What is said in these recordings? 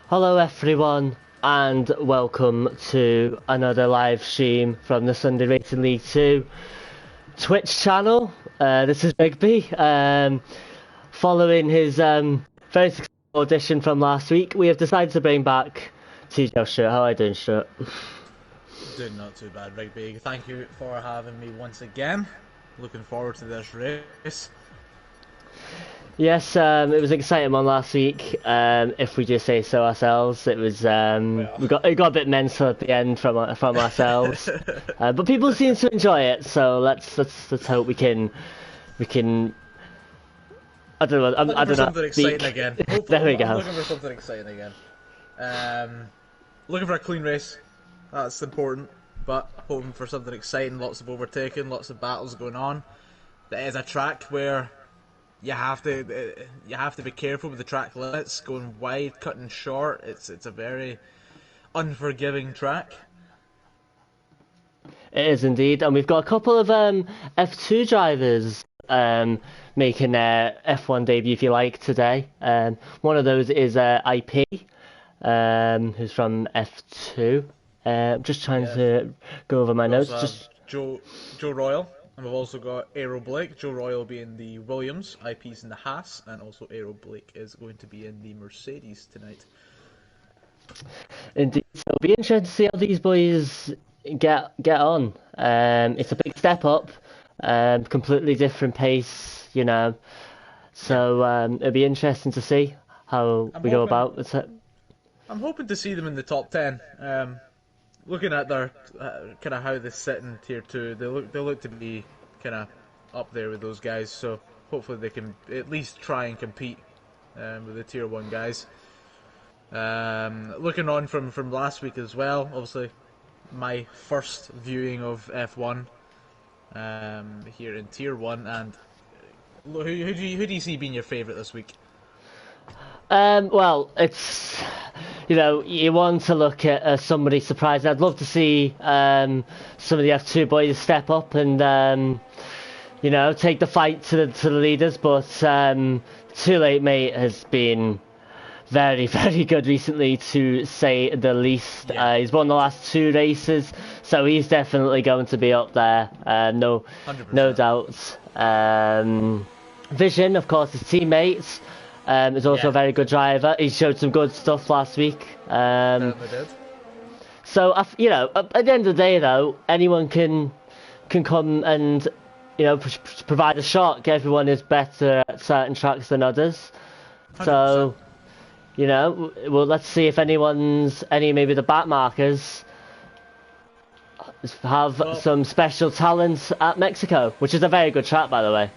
Hello everyone and welcome to another live stream from the Sunday Racing League 2 Twitch channel. This is Rigby. Following his very successful audition from last week, we have decided to bring back TJ Stuart. How are you doing, Stuart? Doing not too bad, Rigby. Thank you for having me once again. Looking forward to this race. Yes, it was an exciting one last week. If we just say so ourselves, it was it got a bit mental at the end from ourselves, but people seem to enjoy it. So let's hope we can. I don't know. I don't know. Something exciting again. There we go. I'm looking for something exciting again. Looking for a clean race. That's important. But hoping for something exciting. Lots of overtaking. Lots of battles going on. That is a track where you have to be careful with the track limits, going wide, cutting short. It's a very unforgiving track. It is indeed, and we've got a couple of F2 drivers making their F1 debut, if you like, today. One of those is IP, who's from F2. I'm just trying to go over my notes. Just Joe Royal. And we've also got Aero Blake, Joe Royal being the Williams, IP's in the Haas, and also Aero Blake is going to be in the Mercedes tonight. Indeed, so it'll be interesting to see how these boys get on. It's a big step up, completely different pace, you know. So it'll be interesting to see how we go about it. I'm hoping to see them in the top 10. Looking at their kind of how they sit in Tier 2, they look to be kind of up there with those guys. So hopefully they can at least try and compete with the Tier 1 guys. Looking on from last week as well, obviously my first viewing of F1 here in Tier 1, and who do you see being your favourite this week? Well, it's, you know, you want to look at somebody surprising. I'd love to see some of the F2 boys step up and you know, take the fight to the leaders. But Too Late Mate has been very, very good recently, to say the least. Yeah. He's won the last 2 races, so he's definitely going to be up there. No 100%. doubt. Vision, of course, his teammates. Is also a very good driver. He showed some good stuff last week. Did. So, you know, at the end of the day, though, anyone can come and, you know, provide a shot. Everyone is better at certain tracks than others. 100%. So, you know, well, let's see if maybe the back markers have some special talents at Mexico, which is a very good track, by the way.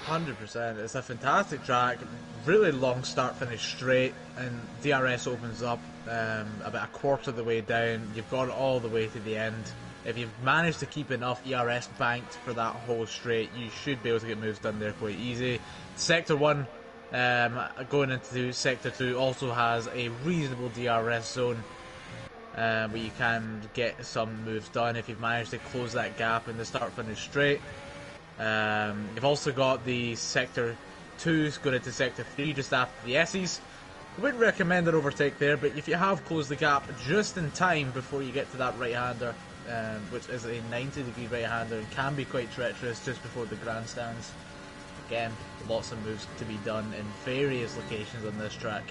100%. It's a fantastic track. Really long start-finish straight, and DRS opens up about a quarter of the way down. You've got it all the way to the end. If you've managed to keep enough ERS banked for that whole straight, you should be able to get moves done there quite easy. Sector 1, going into Sector 2, also has a reasonable DRS zone where you can get some moves done if you've managed to close that gap in the start-finish straight. You've also got the Sector 2s going into Sector 3 just after the S's. I wouldn't recommend an overtake there, but if you have closed the gap just in time before you get to that right-hander, which is a 90-degree right-hander and can be quite treacherous just before the grandstands. Again, lots of moves to be done in various locations on this track.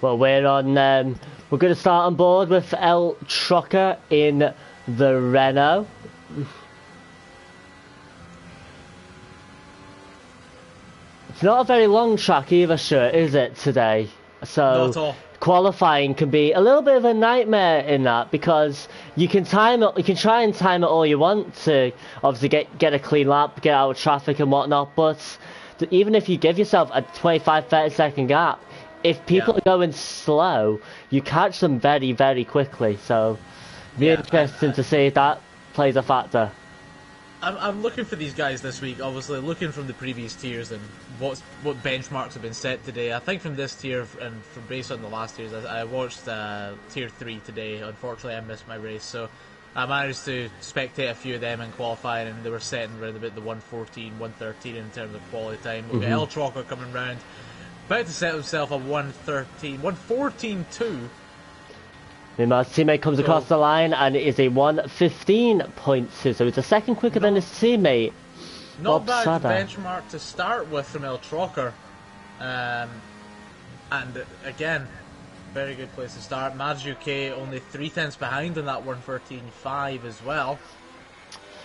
Well, we're going to start on board with El Trucker in the Renault. It's not a very long track either, sure, is it, today? So not at all. Qualifying can be a little bit of a nightmare in that, because you can time it, you can try and time it all you want to obviously get a clean lap, get out of traffic and whatnot, but even if you give yourself a 25-30 second gap, if people are going slow, you catch them very, very quickly. So it'll be interesting to see if that plays a factor. I'm looking for these guys this week, obviously looking from the previous tiers and what benchmarks have been set today. I think from this tier and from based on the last tiers, I watched Tier 3 today. Unfortunately, I missed my race, so I managed to spectate a few of them in qualifying, and they were setting around about the 1:14, 1:13 in terms of quality time. We've got El Trocker coming round. About to set himself a 114.2. Meanwhile, his teammate comes across the line and it is a 115.2, so it's a second quicker than his teammate. Not Bob bad Sada. benchmark to start with from El Trocker. And again, very good place to start. Mads UK only 3/10 behind on that 113.5 as well.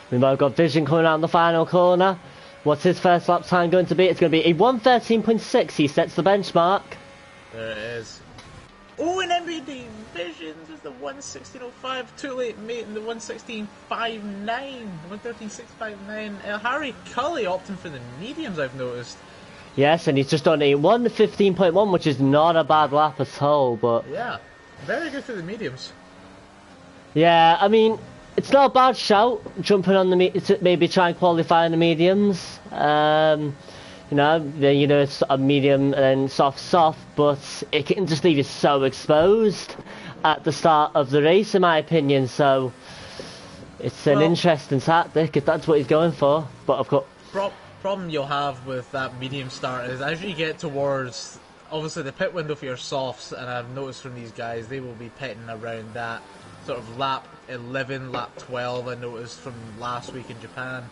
Meanwhile, we've got Vision coming out in the final corner. What's his first lap time going to be? It's going to be a 113.6. He sets the benchmark. There it is. Oh, and MBD Visions is the 116.05. Too late, mate, in the 116.59. 113.659. Harry Cully opting for the mediums, I've noticed. Yes, and he's just done a 115.1, which is not a bad lap at all. But yeah, very good for the mediums. Yeah, I mean, it's not a bad shout jumping on the to maybe try and qualify in the mediums. It's a medium and then soft, but it can just leave you so exposed at the start of the race, in my opinion. So it's an interesting tactic if that's what he's going for. But of course, problem you'll have with that medium start is as you get towards obviously the pit window for your softs, and I've noticed from these guys they will be pitting around that sort of lap 11, lap 12. I noticed from last week in Japan.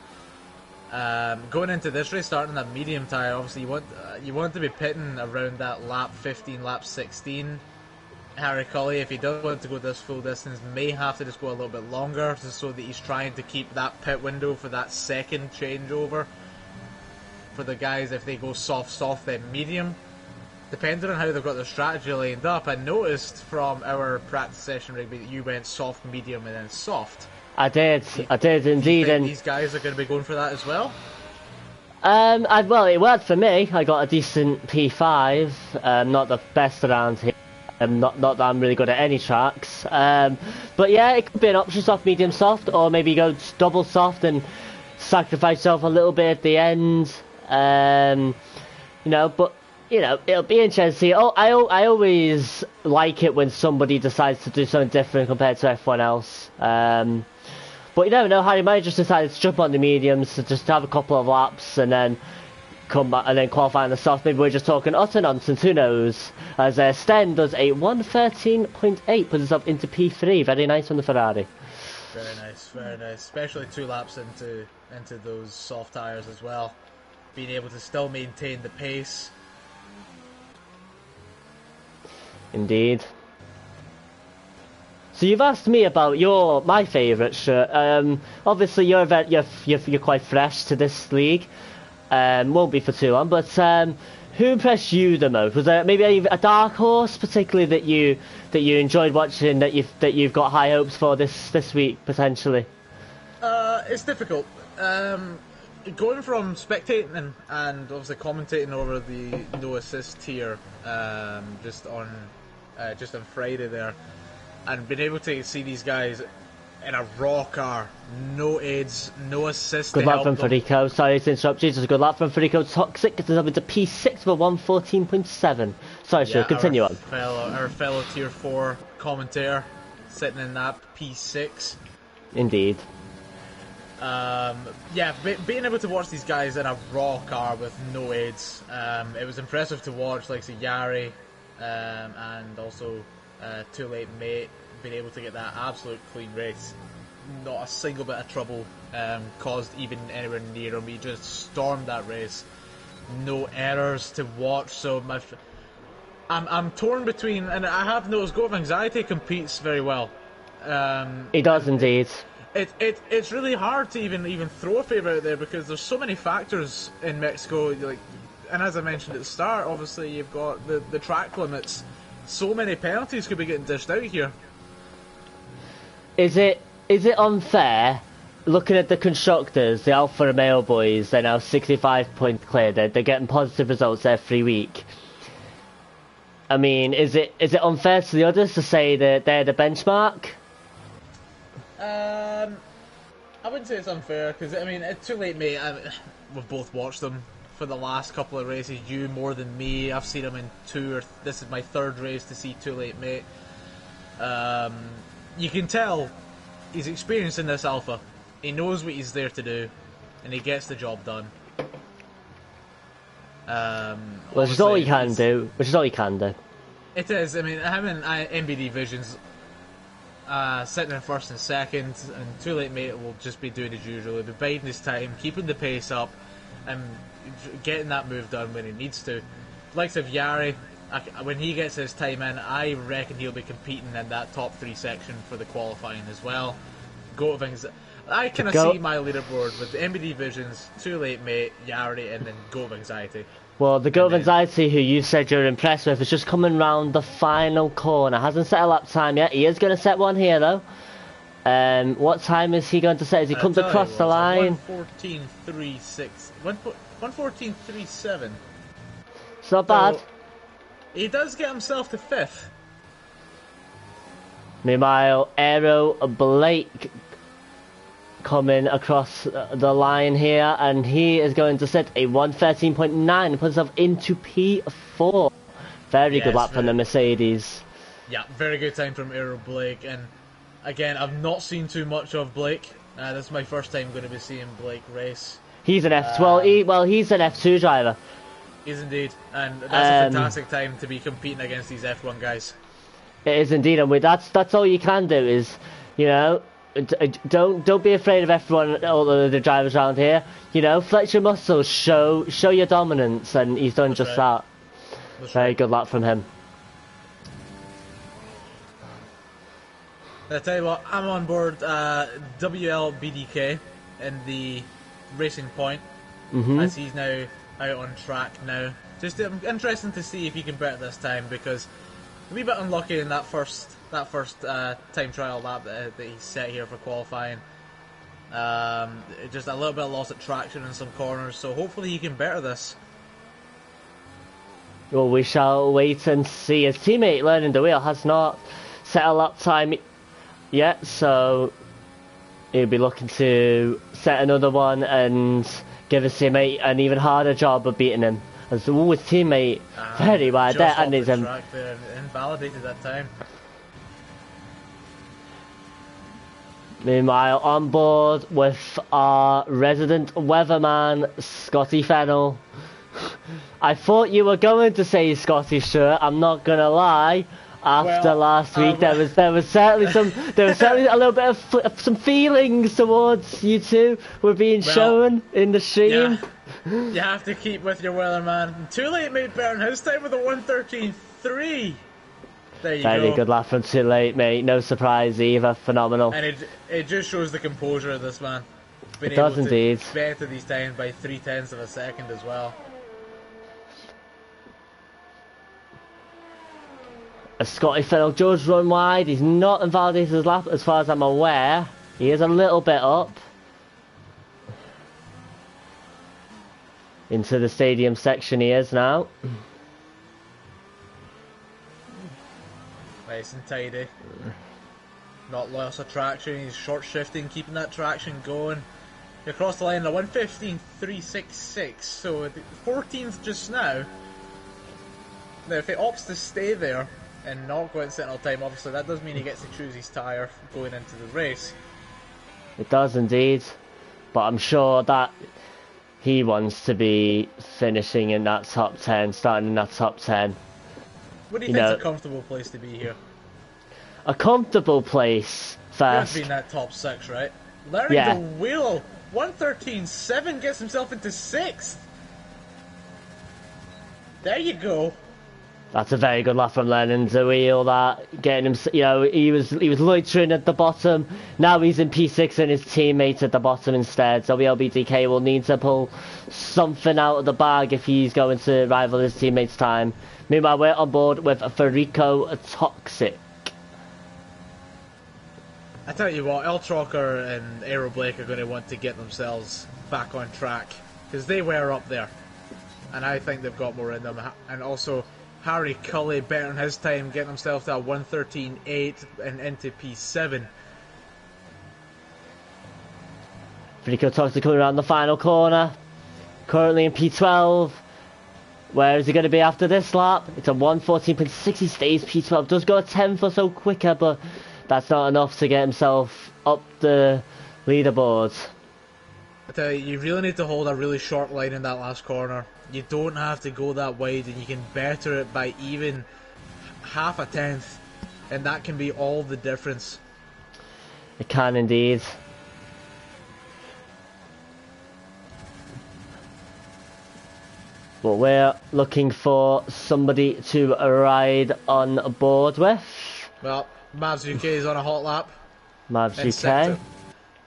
Going into this race, starting that medium tyre, obviously you want to be pitting around that lap 15, lap 16. Harry Cully, if he does want to go this full distance, may have to just go a little bit longer, just so that he's trying to keep that pit window for that second changeover. For the guys, if they go soft, then medium. Depending on how they've got their strategy lined up, I noticed from our practice session, Rigby, that you went soft, medium, and then soft. I did indeed. And these guys are going to be going for that as well? Well, it worked for me. I got a decent P5, not the best around here. Not that I'm really good at any tracks. But yeah, it could be an option, soft, medium, soft, or maybe go double soft and sacrifice yourself a little bit at the end. But it'll be interesting to see. I always like it when somebody decides to do something different compared to everyone else. But you never know, Harry might just decide to jump on the mediums, to just have a couple of laps and then come back and then qualify in the soft. Maybe we're just talking utter nonsense, who knows? As Sten does a 113.8, puts himself into P3. Very nice on the Ferrari. Very nice. Especially 2 laps into those soft tyres as well. Being able to still maintain the pace. Indeed. So you've asked me about my favourite shirt. Obviously you're quite fresh to this league. Won't be for too long. But who impressed you the most? Was there maybe a dark horse, particularly that you enjoyed watching, that you've got high hopes for this week potentially? It's difficult. Going from spectating and obviously commentating over the no assist tier just on Friday there, and being able to see these guys in a raw car, no aids, no assist. Good luck from Federico. Sorry to interrupt you. Just good luck from Federico. Toxic gets us up into P6 for 114.7. Sorry, sure. Continue on. Our fellow tier 4 commentator sitting in that P6. Indeed. Being able to watch these guys in a raw car with no aids, it was impressive to watch, like Yari, and also Too Late Mate, being able to get that absolute clean race. Not a single bit of trouble caused even anywhere near him. He just stormed that race. No errors to watch. So I'm torn between, and I have noticed Go of Anxiety competes very well. He does indeed. It's really hard to even throw a favourite out there because there's so many factors in Mexico. And as I mentioned at the start, obviously you've got the track limits. So many penalties could be getting dished out here. Is it unfair? Looking at the constructors, the Alfa Romeo boys, they're now 65 points clear. They're getting positive results every week. I mean, is it unfair to the others to say that they're the benchmark? I wouldn't say it's unfair because I mean it's Too Late Mate. We've both watched them for the last couple of races. You more than me. I've seen them in 2 or this is my 3rd race to see Too Late Mate. You can tell he's experienced in this Alpha. He knows what he's there to do, and he gets the job done. Which is all you can do. Which is all you can do. It is. I mean, having MBD Visions sitting in first and second, and Too Late Mate will just be doing as usual. He'll be biding his time, keeping the pace up, and getting that move done when he needs to. Likes of Yari, when he gets his time in, I reckon he'll be competing in that top 3 section for the qualifying as well. Go to things. I kind of see my leaderboard with the MBD Visions, Too Late Mate, Yari, and then Go of Anxiety. Well, the Go of Anxiety, who you said you're impressed with, is just coming round the final corner. Hasn't set a lap time yet. He is going to set one here, though. What time is he going to set? As he comes across the line? 1:14.36. 1:14.37. It's not bad. He does get himself to 5th. Meanwhile, Aero Blake coming across the line here, and he is going to set a 1:13.9 and put himself into P4. Very good lap from the Mercedes. Yeah, very good time from Aero Blake, and again, I've not seen too much of Blake. This is my first time going to be seeing Blake race. He's an he's an F2 driver. He's indeed, and that's a fantastic time to be competing against these F1 guys. It is indeed, and that's all you can do is, you know, don't be afraid of everyone, all the drivers around here. You know, flex your muscles, show your dominance, and he's done just that. Very good luck from him. I tell you what, I'm on board WLBDK in the Racing Point, as he's now out on track now. Just interesting to see if he can better this time, because a wee bit unlucky in that first time trial lap that he set here for qualifying. Just a little bit of loss of traction in some corners, so hopefully he can better this. Well, we shall wait and see. His teammate learning the wheel has not set a lap time yet, so he'll be looking to set another one and give his teammate an even harder job of beating him. As his teammate very wide there, and he's invalidated that time. Meanwhile, on board with our resident weatherman, Scotty Fennell. I thought you were going to say Scotty Stewart, I'm not gonna lie. After last week, there was certainly a little bit of some feelings towards you two were being shown in the stream. Yeah, you have to keep with your weatherman. Too Late Mate better in his time with a 1:13.3. There you go. Very good laugh from Too Late Mate. No surprise either. Phenomenal. And it just shows the composure of this man. It does indeed. Better these times by 0.3 of a second as well. As Scotty Fennell does run wide, he's not invalidated his lap as far as I'm aware. He is a little bit up into the stadium section he is now. Nice and tidy. Not lost of traction, he's short shifting, keeping that traction going. You're across the line at 1:15.366, so the 14th just now. Now if he opts to stay there and not go into Sentinel time, obviously that does mean he gets to choose his tyre going into the race. It does indeed, but I'm sure that he wants to be finishing in that top 10, starting in that top 10. What do you think is a comfortable place to be here? A comfortable place first. He has been that top 6, right? Learning the wheel, 1:13.7 gets himself into 6th. There you go. That's a very good laugh from learning the wheel. That getting him, you know, he was loitering at the bottom. Now he's in P6 and his teammate at the bottom instead. So WLBDK will need to pull something out of the bag if he's going to rival his teammate's time. Meanwhile, we're on board with Farico Toxic. I tell you what, El Trocker and Aero Blake are going to want to get themselves back on track, because they were up there, and I think they've got more in them. And also Harry Cully better in his time, getting himself to a 1:13.8 and into P7. Farico Toxic coming around the final corner, currently in P12. Where is he going to be after this lap? It's a 1:14.6, he stays P12, does go a 10th or so quicker, but that's not enough to get himself up the leaderboard. I tell you, you really need to hold a really short line in that last corner. You don't have to go that wide, and you can better it by even half a tenth, and that can be all the difference. It can indeed. But we're looking for somebody to ride on board with. Well, Mavs UK is on a hot lap. Mavs UK. Sector,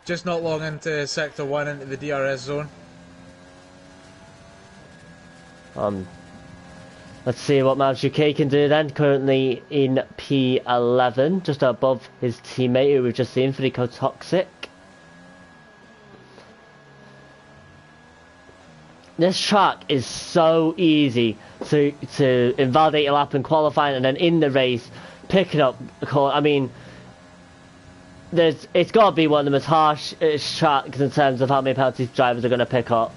just not long into Sector 1 into the DRS zone. Let's see what Mavs UK can do then. Currently in P11, just above his teammate who we've just seen, Federico Toxic. This track is so easy to invalidate a lap in qualifying, and then in the race picking up a call. I mean, it's got to be one of the most harsh tracks in terms of how many penalties drivers are going to pick up.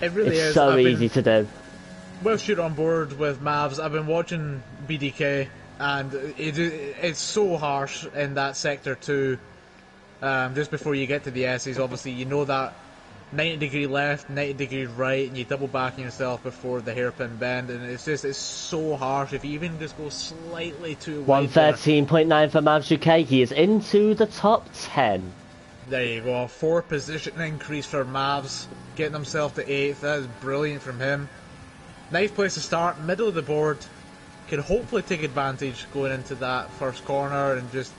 It really is. It's so easy to do. Whilst you're on board with Mavs, I've been watching BDK, and it's so harsh in that Sector 2. Just before you get to the S's, obviously you know that 90 degree left, 90 degree right, and you double back on yourself before the hairpin bend, and it's so harsh. If you even just go slightly too wide. 113.9 for Mavs UK. He is into the top 10. There you go, a 4 position increase for Mavs, getting himself to 8th. That is brilliant from him. Nice place to start, middle of the board. Can hopefully take advantage going into that first corner and just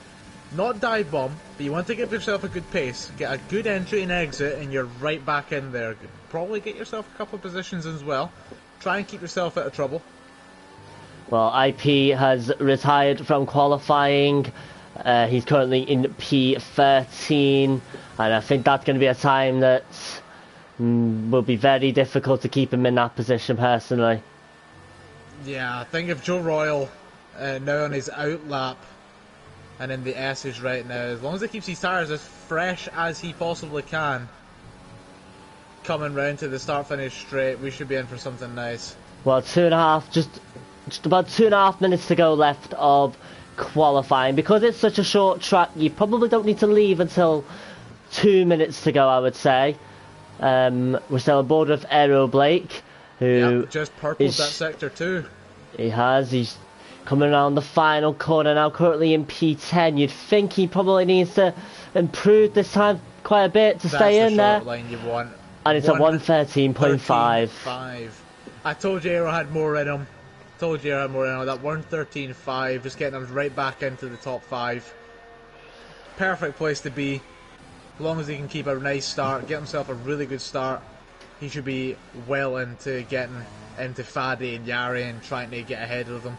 not dive bomb, but you want to give yourself a good pace, get a good entry and exit, and you're right back in there. Probably get yourself a couple of positions as well. Try and keep yourself out of trouble. Well, IP has retired from qualifying. He's currently in P13, and I think that's going to be a time that will be very difficult to keep him in that position personally. Yeah, I think if Joe Royal now on his out lap and in the S's right now, as long as he keeps his tyres as fresh as he possibly can, coming round to the start-finish straight, we should be in for something nice. Well, just about 2.5 minutes to go left of qualifying. Because it's such a short track, you probably don't need to leave until 2 minutes to go, I would say. We're still on board with Aero Blake, who just purpled that Sector 2. He's coming around the final corner now, currently in P10. You'd think he probably needs to improve this time quite a bit to stay in there. Line you want. And it's a 113.5. I told you Aero had more in him. That 113.5, just getting him right back into the top 5. Perfect place to be. As long as he can keep a nice start, get himself a really good start, he should be well into getting into Fadi and Yari and trying to get ahead of them.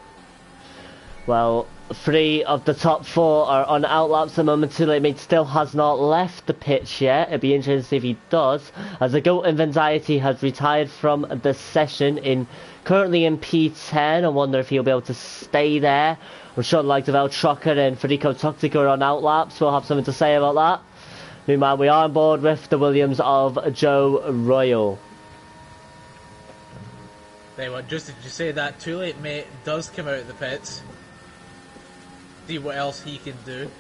Well, 3 of the top 4 are on outlaps at the moment. Too Late Mate still has not left the pitch yet. It'd be interesting to see if he does, as the Goat of Anxiety has retired from the session, currently in P10. I wonder if he'll be able to stay there. I'm sure the likes of El Trucker and Federico Toxic are on outlaps. We'll have something to say about that. Meanwhile, we are on board with the Williams of Joe Royal. Hey, what, just did you say that Too Late Mate does come out of the pits? See what else he can do.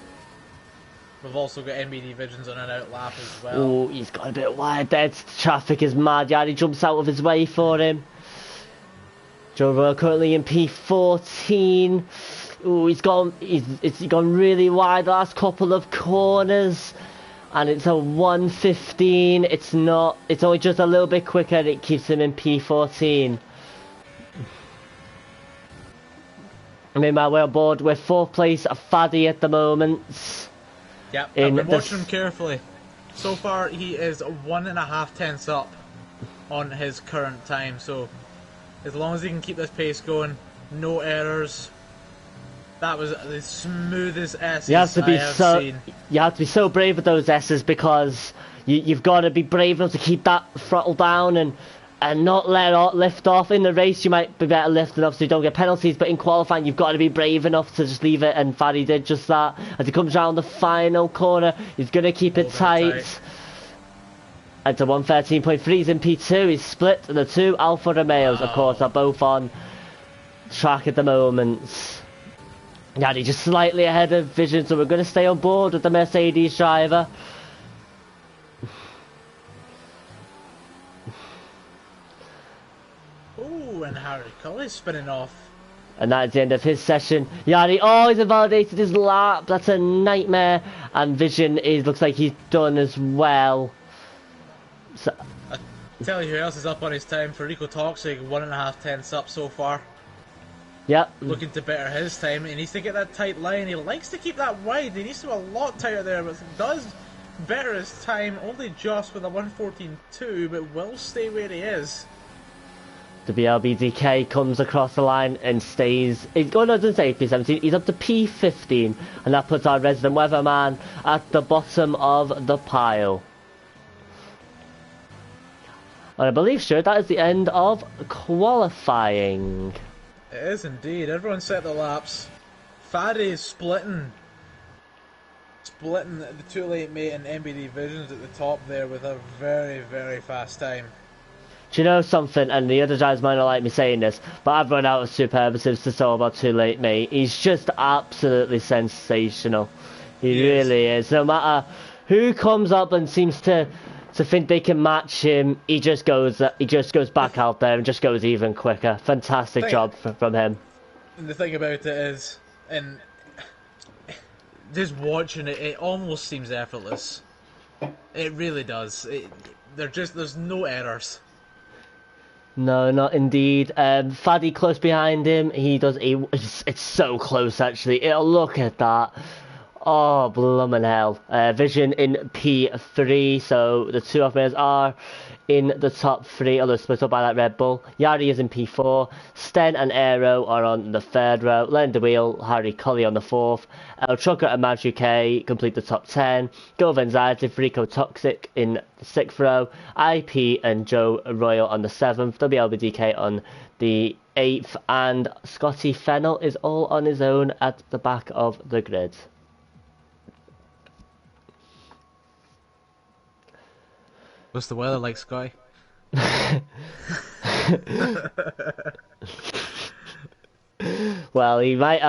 We've also got NBD Visions on an out lap as well. Oh, he's got a bit wide there. Traffic is mad. Yeah, he jumps out of his way for him. Joe Royal currently in P14. Oh, he's gone really wide the last couple of corners. And it's a 115. It's only just a little bit quicker, and it keeps him in P14. Meanwhile, we're on board with 4th place Fadi at the moment. Yep, I've been watching him carefully. So far, he is 1.5 tenths up on his current time. So, as long as he can keep this pace going, no errors. That was the smoothest S's I have seen. You have to be so brave with those S's, because you've got to be brave enough to keep that throttle down and not let it lift off. In the race, you might be better lifting off so you don't get penalties, but in qualifying, you've got to be brave enough to just leave it, and Fadi did just that. As he comes around the final corner, he's going to keep it tight. And to 113.3, he's in P2. He's split the 2 Alfa Romeos, of course, are both on track at the moment. Yeah, he's just slightly ahead of Vision, so we're going to stay on board with the Mercedes driver. Harry Cully's spinning off. And that's the end of his session. Yari, oh, he's invalidated his lap. That's a nightmare. And Vision looks like he's done as well. So, I tell you who else is up on his time. Rico Toxic, 1.5 tenths up so far. yep. Looking to better his time. He needs to get that tight line. He likes to keep that wide. He needs to be a lot tighter there, but does better his time. Only just with a 1:14.2, but will stay where he is. The BLBDK comes across the line and stays. Oh no, it doesn't say P17. He's up to P15, and that puts our resident weatherman at the bottom of the pile. And I believe, sure, that is the end of qualifying. It is indeed. Everyone set their laps. Faddy is splitting the Too Late Mate and MBD Visions at the top there with a very, very fast time. Do you know something? And the other guys might not like me saying this, but I've run out of superlatives to talk about Too Late Mate. He's just absolutely sensational. He really is. No matter who comes up and seems to think they can match him, he just goes back out there and just goes even quicker. Fantastic job from him. And the thing about it is, and just watching it, it almost seems effortless. It really does. There's no errors. No, not indeed. Faddy close behind him. It's so close actually. Look at that. Oh, bloomin' hell. Vision in P3, so the two of us are in the top three, although split up by that Red Bull. Yari is in P4. Sten and Aero are on the third row. Len DeWheel, Harry Cully on the fourth. El Trucker and Madge UK complete the top 10. Go of Anxiety, Rico Toxic in the sixth row. IP and Joe Royal on the seventh. WLBDK on the eighth. And Scotty Fennell is all on his own at the back of the grid. What's the weather like, Sky? Well, he might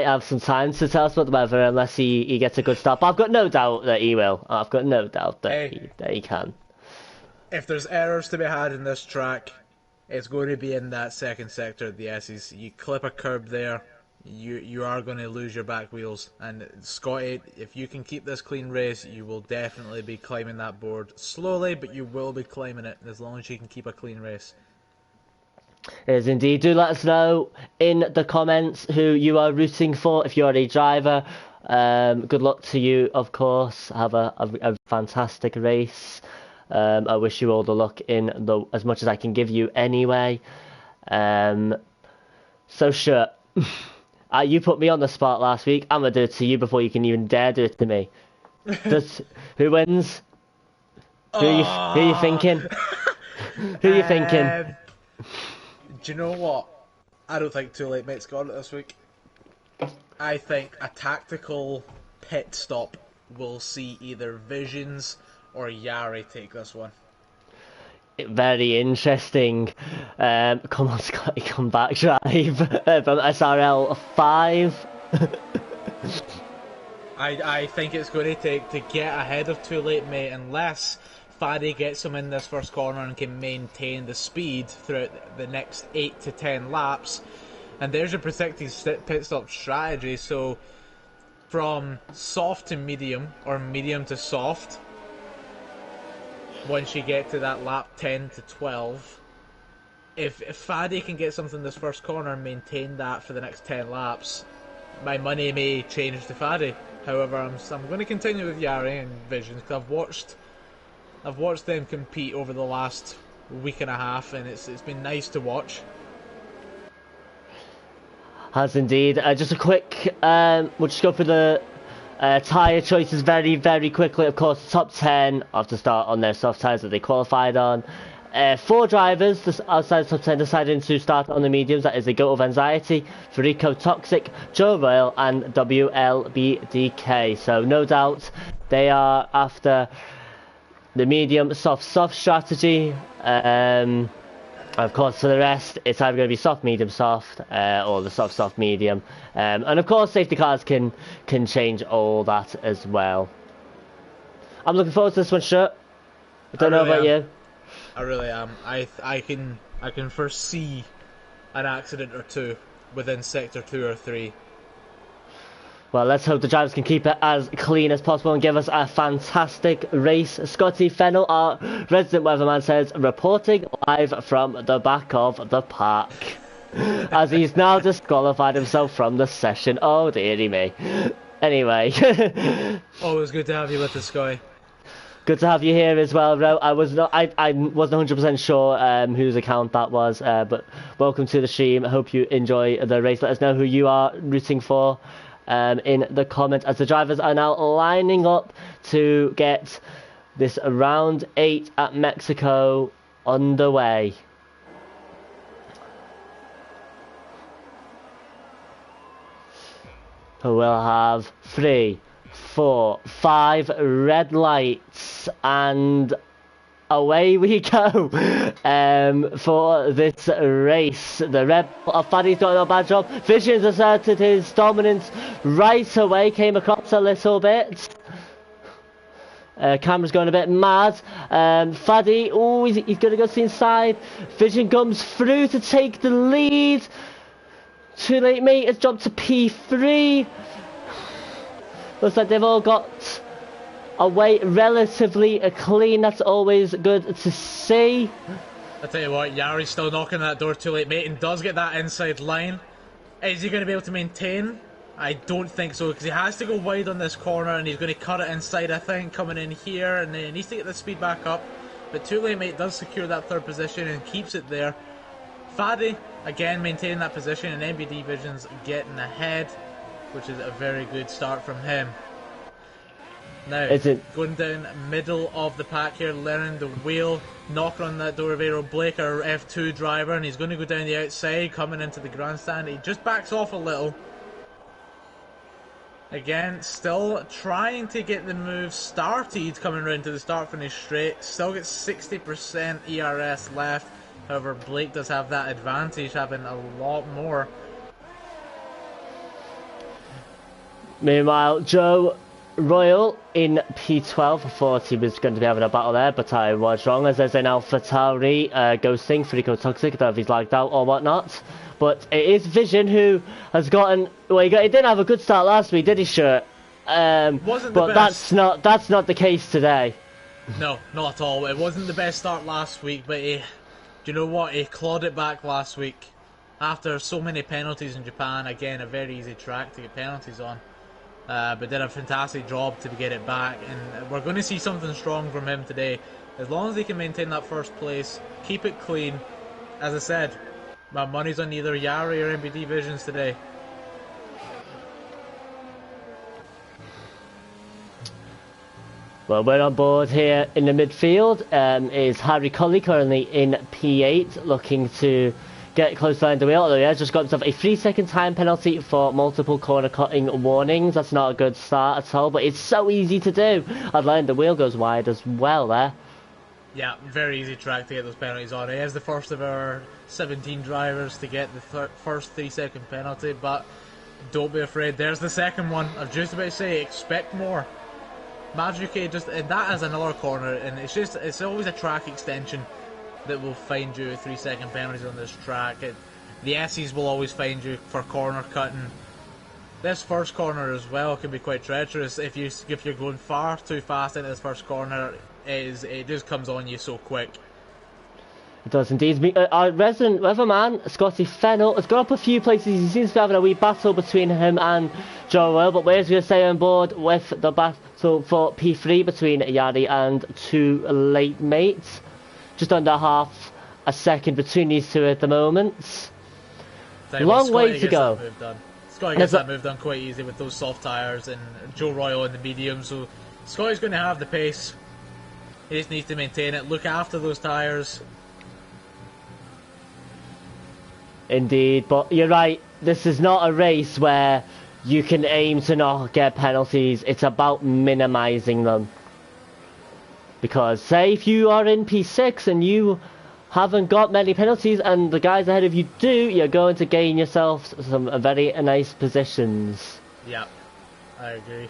have some time to tell us about the weather unless he gets a good start. But I've got no doubt that he will. I've got no doubt that he can. If there's errors to be had in this track, it's going to be in that second sector of the S's. You clip a curb there, you are going to lose your back wheels. And Scotty, if you can keep this clean race, you will definitely be climbing that board slowly, but you will be climbing it as long as you can keep a clean race. It is indeed. Do let us know in the comments who you are rooting for if you're a driver. Good luck to you, of course. Have a fantastic race. I wish you all the luck in as much as I can give you anyway. So sure. You put me on the spot last week. I'm going to do it to you before you can even dare do it to me. Who wins? Who are you thinking? Who are you thinking? Do you know what? I don't think Too Late Mate's got it this week. I think a tactical pit stop will see either Visions or Yari take this one. Very interesting. Come on, Scotty, come back drive from SRL 5. I think it's going to take to get ahead of Too Late Mate unless Faddy gets him in this first corner and can maintain the speed throughout the next 8 to 10 laps. And there's your protected pit stop strategy. So from soft to medium or medium to soft, once you get to that lap 10 to 12, if Faddy can get something this first corner and maintain that for the next 10 laps, my money may change to Faddy. However, I'm going to continue with Yari and Visions because I've watched them compete over the last week and a half, and it's been nice to watch. Has indeed. Just a quick, we'll just go through the tyre choices very, very quickly. Of course, the top 10 have to start on their soft tyres that they qualified on. 4 drivers outside the top 10 deciding to start on the mediums. That is the Goat of Anxiety, Rico Toxic, Joe Royal, and WLBDK. So no doubt they are after the medium soft strategy. Of course, for the rest, it's either going to be soft, medium, soft, or the soft, medium. And of course, safety cars can change all that as well. I'm looking forward to this one, Stuart. I don't know about you. I really am. I can foresee an accident or two within sector 2 or 3. Well, let's hope the drivers can keep it as clean as possible and give us a fantastic race. Scotty Fennell, our resident weatherman, says, reporting live from the back of the park. As he's now disqualified himself from the session. Oh, dearie me. Anyway. Always good to have you with us, Sky. Good to have you here as well, Ro. I wasn't 100% sure whose account that was, but welcome to the stream. Hope you enjoy the race. Let us know who you are rooting for in the comments as the drivers are now lining up to get this round 8 at Mexico underway. We'll have 3, 4, 5 red lights and away we go for this race. The Red Faddy's doing a bad job. Visions asserted his dominance right away, came across a little bit. Camera's going a bit mad. Faddy, oh, he's going to go to the inside. Vision comes through to take the lead. Too late, mate. It's dropped to P3. Looks like they've all got away relatively clean. That's always good to see. I tell you what, Yari's still knocking that door. Too late, mate, and does get that inside line. Is he going to be able to maintain? I don't think so, because he has to go wide on this corner, and he's going to cut it inside, I think, coming in here, and then he needs to get the speed back up. But Too Late, mate, does secure that third position and keeps it there. Faddy, again, maintaining that position, and MBD Vision's getting ahead, which is a very good start from him. Now, going down middle of the pack here, learning the wheel, knock on that door of Aero Blake, our F2 driver, and he's going to go down the outside, coming into the grandstand. He just backs off a little. Again, still trying to get the move started, coming round to the start-finish straight. Still gets 60% ERS left. However, Blake does have that advantage, having a lot more. Meanwhile, Joe Royal in P12. I thought he was going to be having a battle there, but I was wrong, as there's an Alpha Tauri ghosting, Frico Toxic. I don't know if he's lagged out or whatnot. But it is Vision who has gotten... Well, he didn't have a good start last week, did he, Shirt? Wasn't the but best. that's not the case today. No, not at all. It wasn't the best start last week, but do you know what? He clawed it back last week. After so many penalties in Japan, again, a very easy track to get penalties on. But did a fantastic job to get it back, and we're going to see something strong from him today. As long as he can maintain that first place, keep it clean. As I said, my money's on either Yari or MBD Visions today. Well, we're on board here in the midfield. Is Harry Colley currently in P8, looking to get close behind the wheel, although he has just got himself a 3-second time penalty for multiple corner cutting warnings. That's not a good start at all, but it's so easy to do. I'd learned the wheel goes wide as well there. Yeah, very easy track to get those penalties on. He is the first of our 17 drivers to get the first 3-second penalty, but don't be afraid. There's the second one. I was just about to say, expect more. Madruke and that is another corner, and it's always a track extension that will find you 3-second penalties on this track. The Essies will always find you for corner cutting. This first corner as well can be quite treacherous if you're going far too fast into this first corner. It just comes on you so quick. It does indeed. Our resident weatherman, Scotty Fennell, has got up a few places. He seems to be having a wee battle between him and Joe Royal, but we're going to stay on board with the battle for P3 between Yari and Too Late, mates. Just under half a second between these two at the moment. Long way to go. Scotty gets that move done quite easy with those soft tyres, and Joe Royal in the medium, so Scotty's going to have the pace. He just needs to maintain it, look after those tyres. Indeed, but you're right, this is not a race where you can aim to not get penalties. It's about minimising them. Because say if you are in P6 and you haven't got many penalties and the guys ahead of you do, you're going to gain yourself some very nice positions. Yeah, I agree.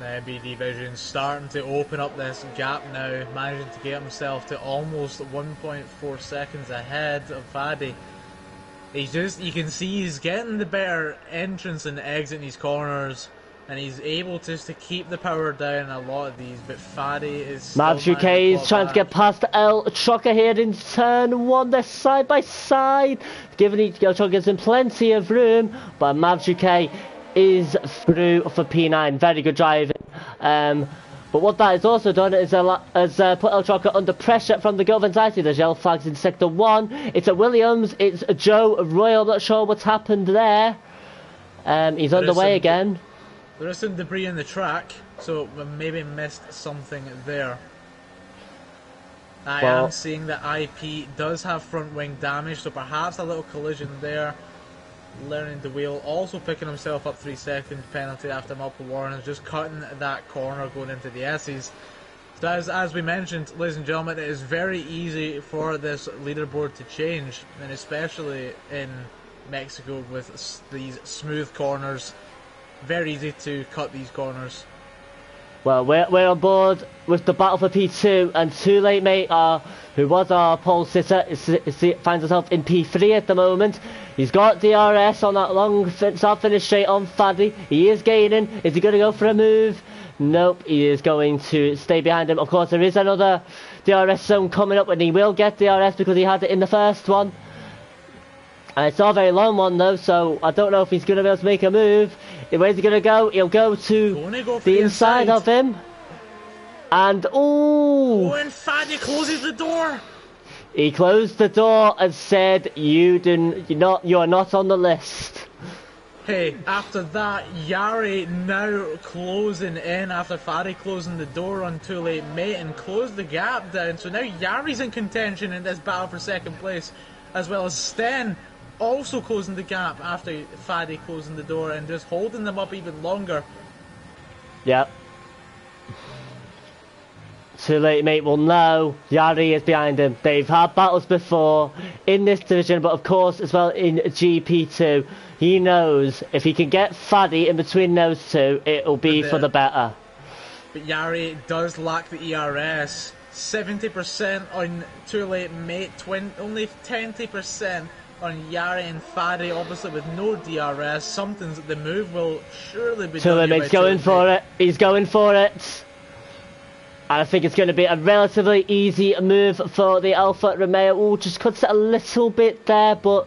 Now BD Vision starting to open up this gap now, managing to get himself to almost 1.4 seconds ahead of Faddy. You can see he's getting the better entrance and exit in these corners, and he's able just to keep the power down in a lot of these, but Faddy is still Mavs UK is trying to get past El Chocker here in turn 1. They're side by side, giving El Chockers in plenty of room, but Mavs UK is through for P9. Very good driving. But what that has also done is put El Chocker under pressure from the government side. There's yellow flags in sector 1. It's a Williams, it's a Joe Royal. Not sure what's happened there. He's underway again. There is some debris in the track, so we maybe missed something there. I am seeing that IP does have front wing damage, so perhaps a little collision there. Learning the wheel, also picking himself up 3 second penalty after multiple warnings, just cutting that corner going into the S's. So as we mentioned, ladies and gentlemen, it is very easy for this leaderboard to change, and especially in Mexico with these smooth corners. Very easy to cut these corners. Well, we're on board with the battle for P2, and Too Late Mate, who was our pole sitter, finds himself in P3 at the moment. He's got DRS on that long start finish straight on Faddy. He is gaining. Is he going to go for a move? Nope, he is going to stay behind him. Of course, there is another DRS zone coming up, and he will get DRS because he had it in the first one. And it's not a very long one though, so I don't know if he's going to be able to make a move. Where's he going to go? He'll go to the inside of him. And ooh! Oh, and Faddy closes the door. He closed the door and said, "You are not on the list." Hey, after that, Yari now closing in after Faddy closing the door on Too Late Mate and closed the gap down. So now Yari's in contention in this battle for second place, as well as Sten also closing the gap after Faddy closing the door and just holding them up even longer. Yep. Too Late Mate will know Yari is behind him. They've had battles before in this division, but of course as well in GP2. He knows if he can get Faddy in between those two, it'll be for the better. But Yari does lack the ERS. 70% on Too Late Mate, only 20% on Yari and Faddy, obviously with no DRS. The move will surely be Too Late Mate's going for it. He's going for it. And I think it's going to be a relatively easy move for the Alfa Romeo. Ooh, just cuts it a little bit there, but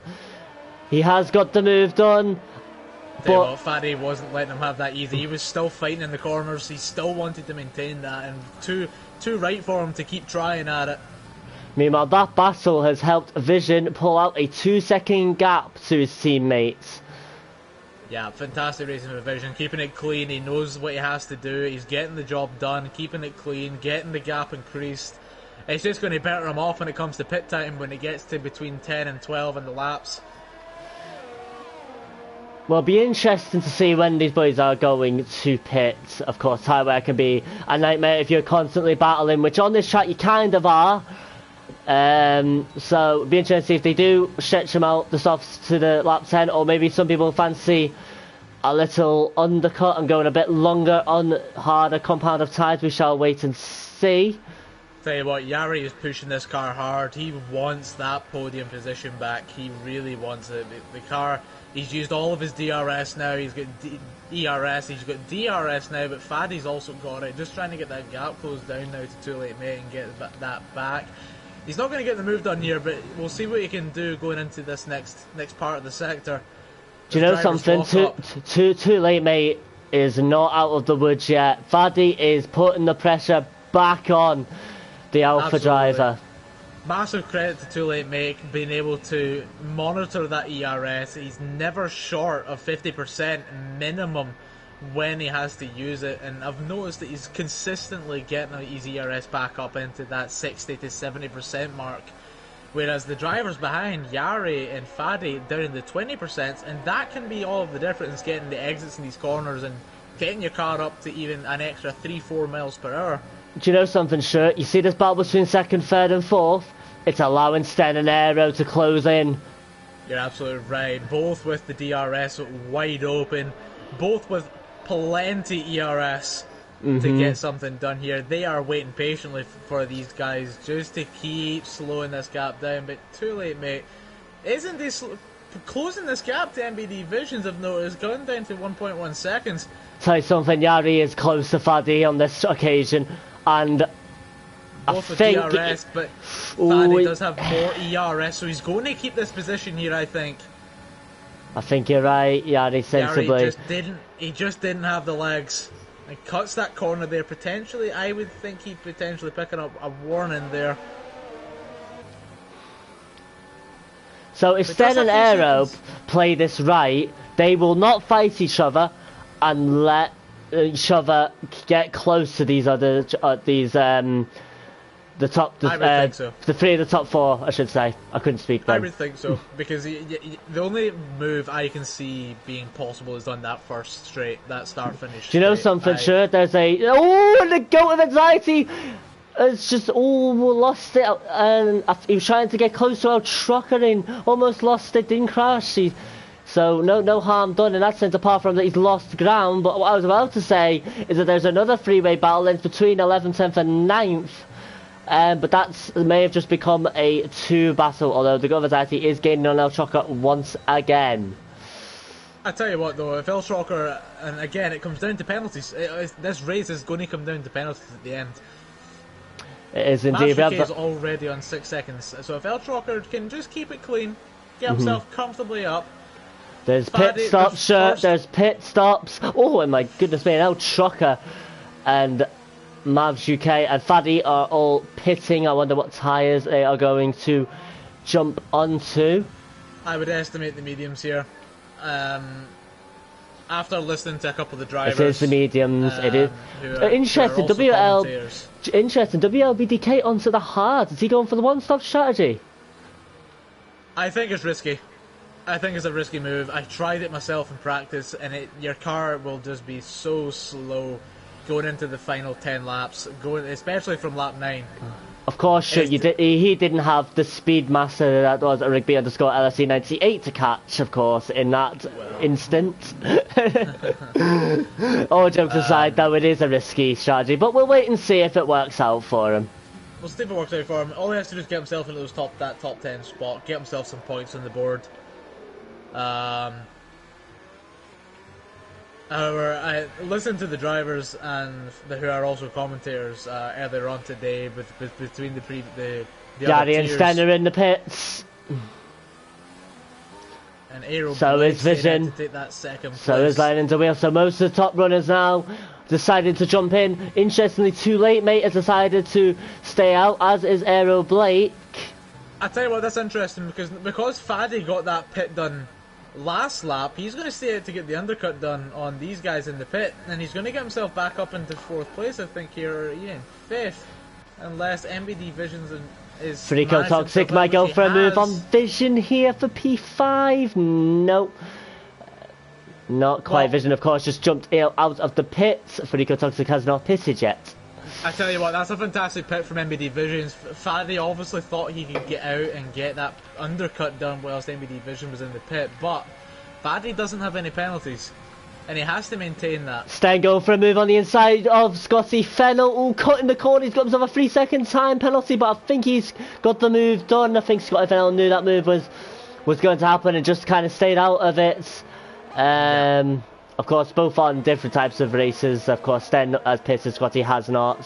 he has got the move done. But Faddy wasn't letting him have that easy. He was still fighting in the corners. He still wanted to maintain that, and too right for him to keep trying at it. Meanwhile, that battle has helped Vision pull out a 2-second gap to his teammates. Yeah, fantastic racing for Vision, keeping it clean. He knows what he has to do. He's getting the job done, keeping it clean, getting the gap increased. It's just going to better him off when it comes to pit time, when it gets to between 10 and 12 in the laps. Well, it'll be interesting to see when these boys are going to pit. Of course, highway can be a nightmare if you're constantly battling, which on this track you kind of are. So it'll be interesting to see if they do stretch them out the softs to the lap 10, or maybe some people fancy a little undercut and going a bit longer on harder compound of tyres. We shall wait and see. Tell you what, Yari is pushing this car hard. He wants that podium position back. He really wants it. The car, he's used all of his DRS now. He's got ERS, he's got DRS now, but Faddy's also got it. Just trying to get that gap closed down now to Too Late Mate and get that back. He's not going to get the move done here, but we'll see what he can do going into this next part of the sector. Do you know something? Too Late Mate is not out of the woods yet. Faddy is putting the pressure back on the Alpha driver. Massive credit to Too Late Mate being able to monitor that ERS. He's never short of 50% minimum when he has to use it, and I've noticed that he's consistently getting his ERS back up into that 60 to 70% mark, whereas the drivers behind, Yari and Faddy, down in the 20%, and that can be all of the difference, getting the exits in these corners and getting your car up to even an extra 3-4 miles per hour. Do you know something, Shirt? You see this battle between second, third and fourth? It's allowing Sten and Aero to close in. You're absolutely right. Both with the DRS wide open, both with plenty ERS, to get something done here. They are waiting patiently for these guys just to keep slowing this gap down, but too late, mate. Isn't this closing this gap to MBD Visions? I've noticed going down to 1.1 seconds. Tell you something, Yari is close to Faddy on this occasion, and both with DRS, but Faddy does have more ERS, so he's going to keep this position here, I think. I think you're right, Yari, sensibly. He just didn't have the legs. And cuts that corner there, potentially, I would think he'd potentially picking up a warning there. So if Sten and Aero play this right, they will not fight each other and let each other get close to these other, the three of the top four, I should say. I couldn't speak then. I would think so, because the only move I can see being possible is on that first straight, that start-finish. Do you know something, sure? There's a... Oh, the goat of anxiety! It's just, lost it, and he was trying to get close to our trucker and almost lost it, didn't crash. So no harm done in that sense, apart from that he's lost ground. But what I was about to say is that there's another three-way battle length between 11th, 10th and 9th. But that may have just become a 2 battle, although the Gov Anxiety is gaining on El Chocker once again. I tell you what though, if El Chocker, and again it comes down to penalties, this race is going to come down to penalties at the end. It is indeed. Master K is already on 6 seconds, so if El Chocker can just keep it clean, get himself comfortably up. There's pit stops, sure, there's pit stops. Oh, and my goodness me, El Chocker and Mavs UK and Faddy are all pitting. I wonder what tyres they are going to jump onto. I would estimate the mediums here. After listening to a couple of the drivers, it is the mediums. It is interesting. Interesting. WLBDK onto the hard. Is he going for the one-stop strategy? I think it's risky. I think it's a risky move. I tried it myself in practice, and your car will just be so slow going into the final 10 laps, especially from lap 9. Of course, sure, he didn't have the speed master that was a Rigby underscore LSE 98 to catch, of course, in that instant. All jokes aside, though, it is a risky strategy, but we'll wait and see if it works out for him. We'll see if it works out for him. All he has to do is get himself into that top 10 spot, get himself some points on the board. However, I listened to the drivers and who are also commentators earlier on today, between the Gary and Sten are in the pits. And Aero so is Vision. to take that second so place. is Lion to Wheel. So most of the top runners now decided to jump in. Interestingly, Too Late Mate has decided to stay out, as is Aero Blake. I tell you what, that's interesting because Faddy got that pit done last lap. He's going to stay out to get the undercut done on these guys in the pit, and he's going to get himself back up into 4th place, I think, here, in 5th, unless MBD Visions is... Frico Toxic might go for a move on Vision here for P5. Nope. Not quite. Vision, of course, just jumped out of the pits. Frico Toxic has not pitted yet. I tell you what, that's a fantastic pit from MBD Visions. Faddy obviously thought he could get out and get that undercut done whilst MBD Vision was in the pit, but Faddy doesn't have any penalties, and he has to maintain that. Sten going for a move on the inside of Scotty Fennell. Oh, cutting the corner, he's got himself a 3-second time penalty, but I think he's got the move done. I think Scotty Fennell knew that move was going to happen and just kind of stayed out of it. Of course, both on different types of races. Of course, Sten has pitted, Scotty has not.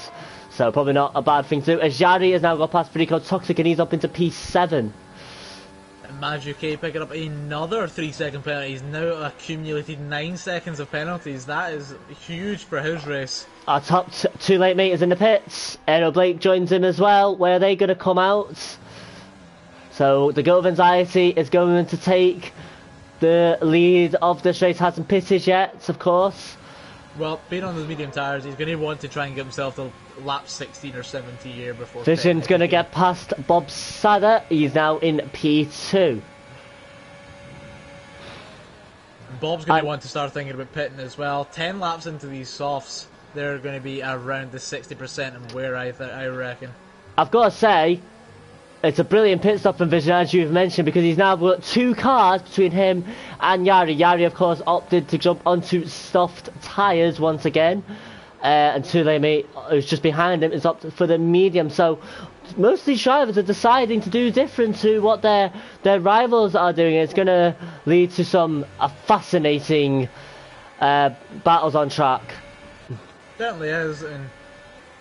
So probably not a bad thing to do. As Yari has now got past Frico Toxic and he's up into P7. And Maj UK picking up another 3-second penalty. He's now accumulated 9 seconds of penalties. That is huge for his race. Our top Too Late Mate is in the pits. Aero Blake joins him as well. Where are they going to come out? So the Goat of Anxiety is going to take the lead of this race. Hasn't pitted yet, of course. Well, being on those medium tyres, he's going to want to try and get himself to lap 16 or 17 here before... Vision's going to get past Bob Sadder. He's now in P2. Bob's going to want to start thinking about pitting as well. 10 laps into these softs, they're going to be around the 60% and where I reckon. I've got to say, it's a brilliant pit stop from Vision, as you've mentioned, because he's now got 2 cars between him and Yari. Yari, of course, opted to jump onto soft tyres once again. and Too Late Mate, who's just behind him, is up for the medium. So most of these drivers are deciding to do different to what their rivals are doing. It's going to lead to some fascinating battles on track. Certainly is, and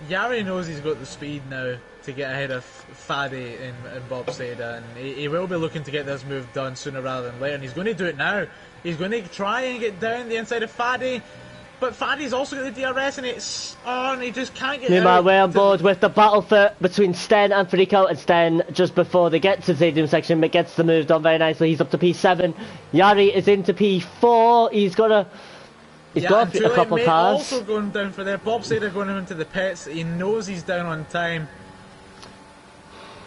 Yari knows he's got the speed now to get ahead of Faddy and Bob Seda, and he will be looking to get this move done sooner rather than later, and he's going to do it now. He's going to try and get down the inside of Faddy, but Faddy's also got the DRS, and it's on. He just can't get Meanwhile, out. we're on board with the battle between Sten and Federico, and Sten, just before they get to the stadium section, but gets the move done very nicely. He's up to P7. Yari is into P4. He's got a couple of cars. Also going down for there. Bob Sada going into the pits. He knows he's down on time.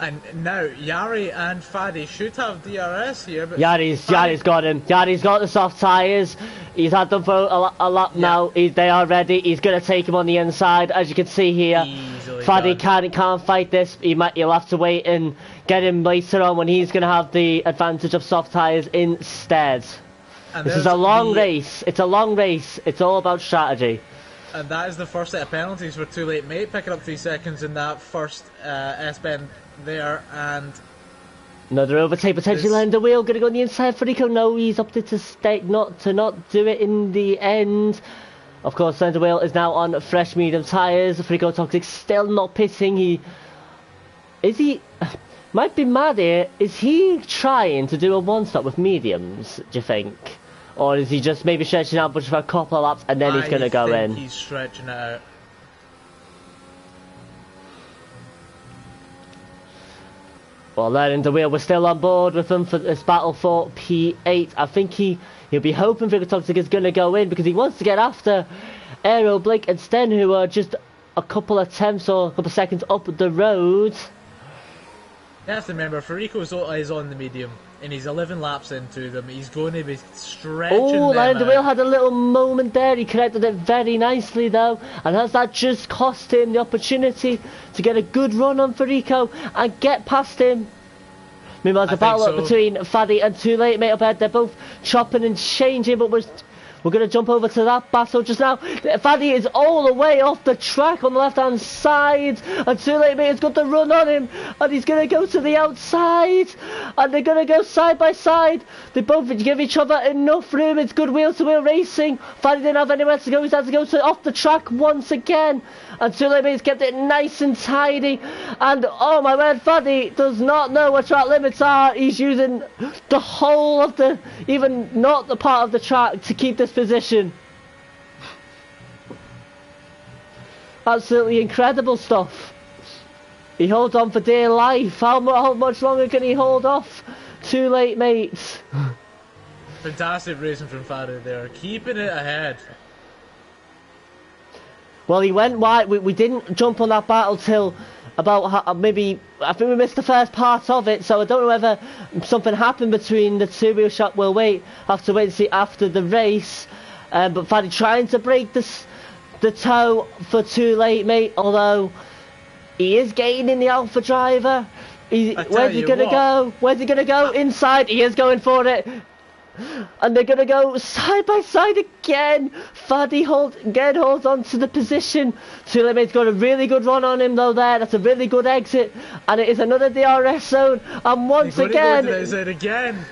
And now Yari and Faddy should have DRS here. But Yari's got him. Yari's got the soft tyres. He's had them for a lap now. They are ready. He's going to take him on the inside, as you can see here. Faddy can't fight this. He'll have to wait and get him later on when he's going to have the advantage of soft tyres instead. And this is a long race. It's a long race. It's all about strategy. And that is the first set of penalties for Too Late Mate, picking up 3 seconds in that first S-bend there, and another overtake potentially. Landing the wheel, gonna go on the inside. Federico, no, he's opted to stay, not do it in the end. Of course, Landing the wheel is now on fresh medium tyres. Federico Toxic still not pitting. He might be mad here. Is he trying to do a one-stop with mediums, do you think? Or is he just maybe stretching out for a couple of laps and then he's going to go in? He's stretching it out. Well, Learning the Wheel, we're still on board with him for this battle for P8. I think he'll be hoping Federico Toxic is going to go in because he wants to get after Aero, Blake and Sten, who are just a couple of tenths or a couple of seconds up the road. You have to remember, Federico is on the medium, and he's 11 laps into them. He's going to be stretching them out. Learning the Wheel had a little moment there. He connected it very nicely, though. And has that just cost him the opportunity to get a good run on Federico and get past him? Meanwhile, there's a battle up between Faddy and Too Late Mate up ahead. They're both chopping and changing, but we're going to jump over to that battle just now. Faddy is all the way off the track on the left-hand side. And Too Late Mate has got the run on him. And he's going to go to the outside. And they're going to go side by side. They both give each other enough room. It's good wheel-to-wheel racing. Faddy didn't have anywhere to go. He's had to go off the track once again. And Too Late Mate's kept it nice and tidy. And, oh my word, Faddy does not know what track limits are. He's using the whole of even not the part of the track to keep this position. Absolutely incredible stuff. He holds on for dear life. How much longer can he hold off? Too Late Mates. Fantastic racing from Faddy there, keeping it ahead. Well, he went wide. We didn't jump on that battle till about maybe, I think we missed the first part of it, so I don't know whether something happened between the two. We'll have to wait and see after the race. But Faddy trying to break the toe for Too Late Mate, although he is gaining the Alpha driver. Where's he going to go? Where's he going to go? Inside. He is going for it. And they're going to go side by side again. Faddy holds on to the position. Too Late Mate's got a really good run on him though there. That's a really good exit. And it is another DRS zone. And once again... again.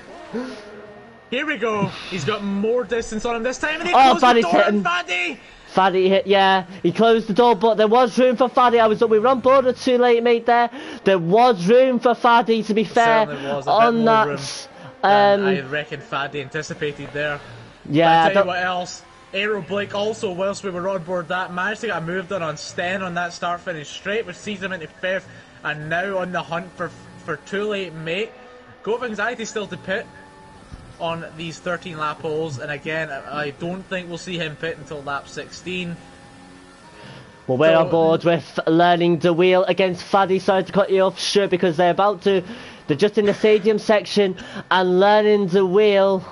Here we go. He's got more distance on him this time. And he closed the door on Faddy. Faddy hit, yeah. He closed the door, but there was room for Faddy. We were on board with Too Late Mate there. There was room for Faddy, to be fair, on that... I reckon Faddy anticipated there. Yeah. But I tell you what else, Aero Blake also, whilst we were on board that, managed to get a move done on Sten on that start-finish straight, which sees him into 5th, and now on the hunt for Too Late Mate. Go of Anxiety still to pit on these 13 lap holes, and again, I don't think we'll see him pit until lap 16. Well, we're on board with Learning the Wheel against Faddy. Sorry to cut you off, sure, because they're just in the stadium section, and Learning the Wheel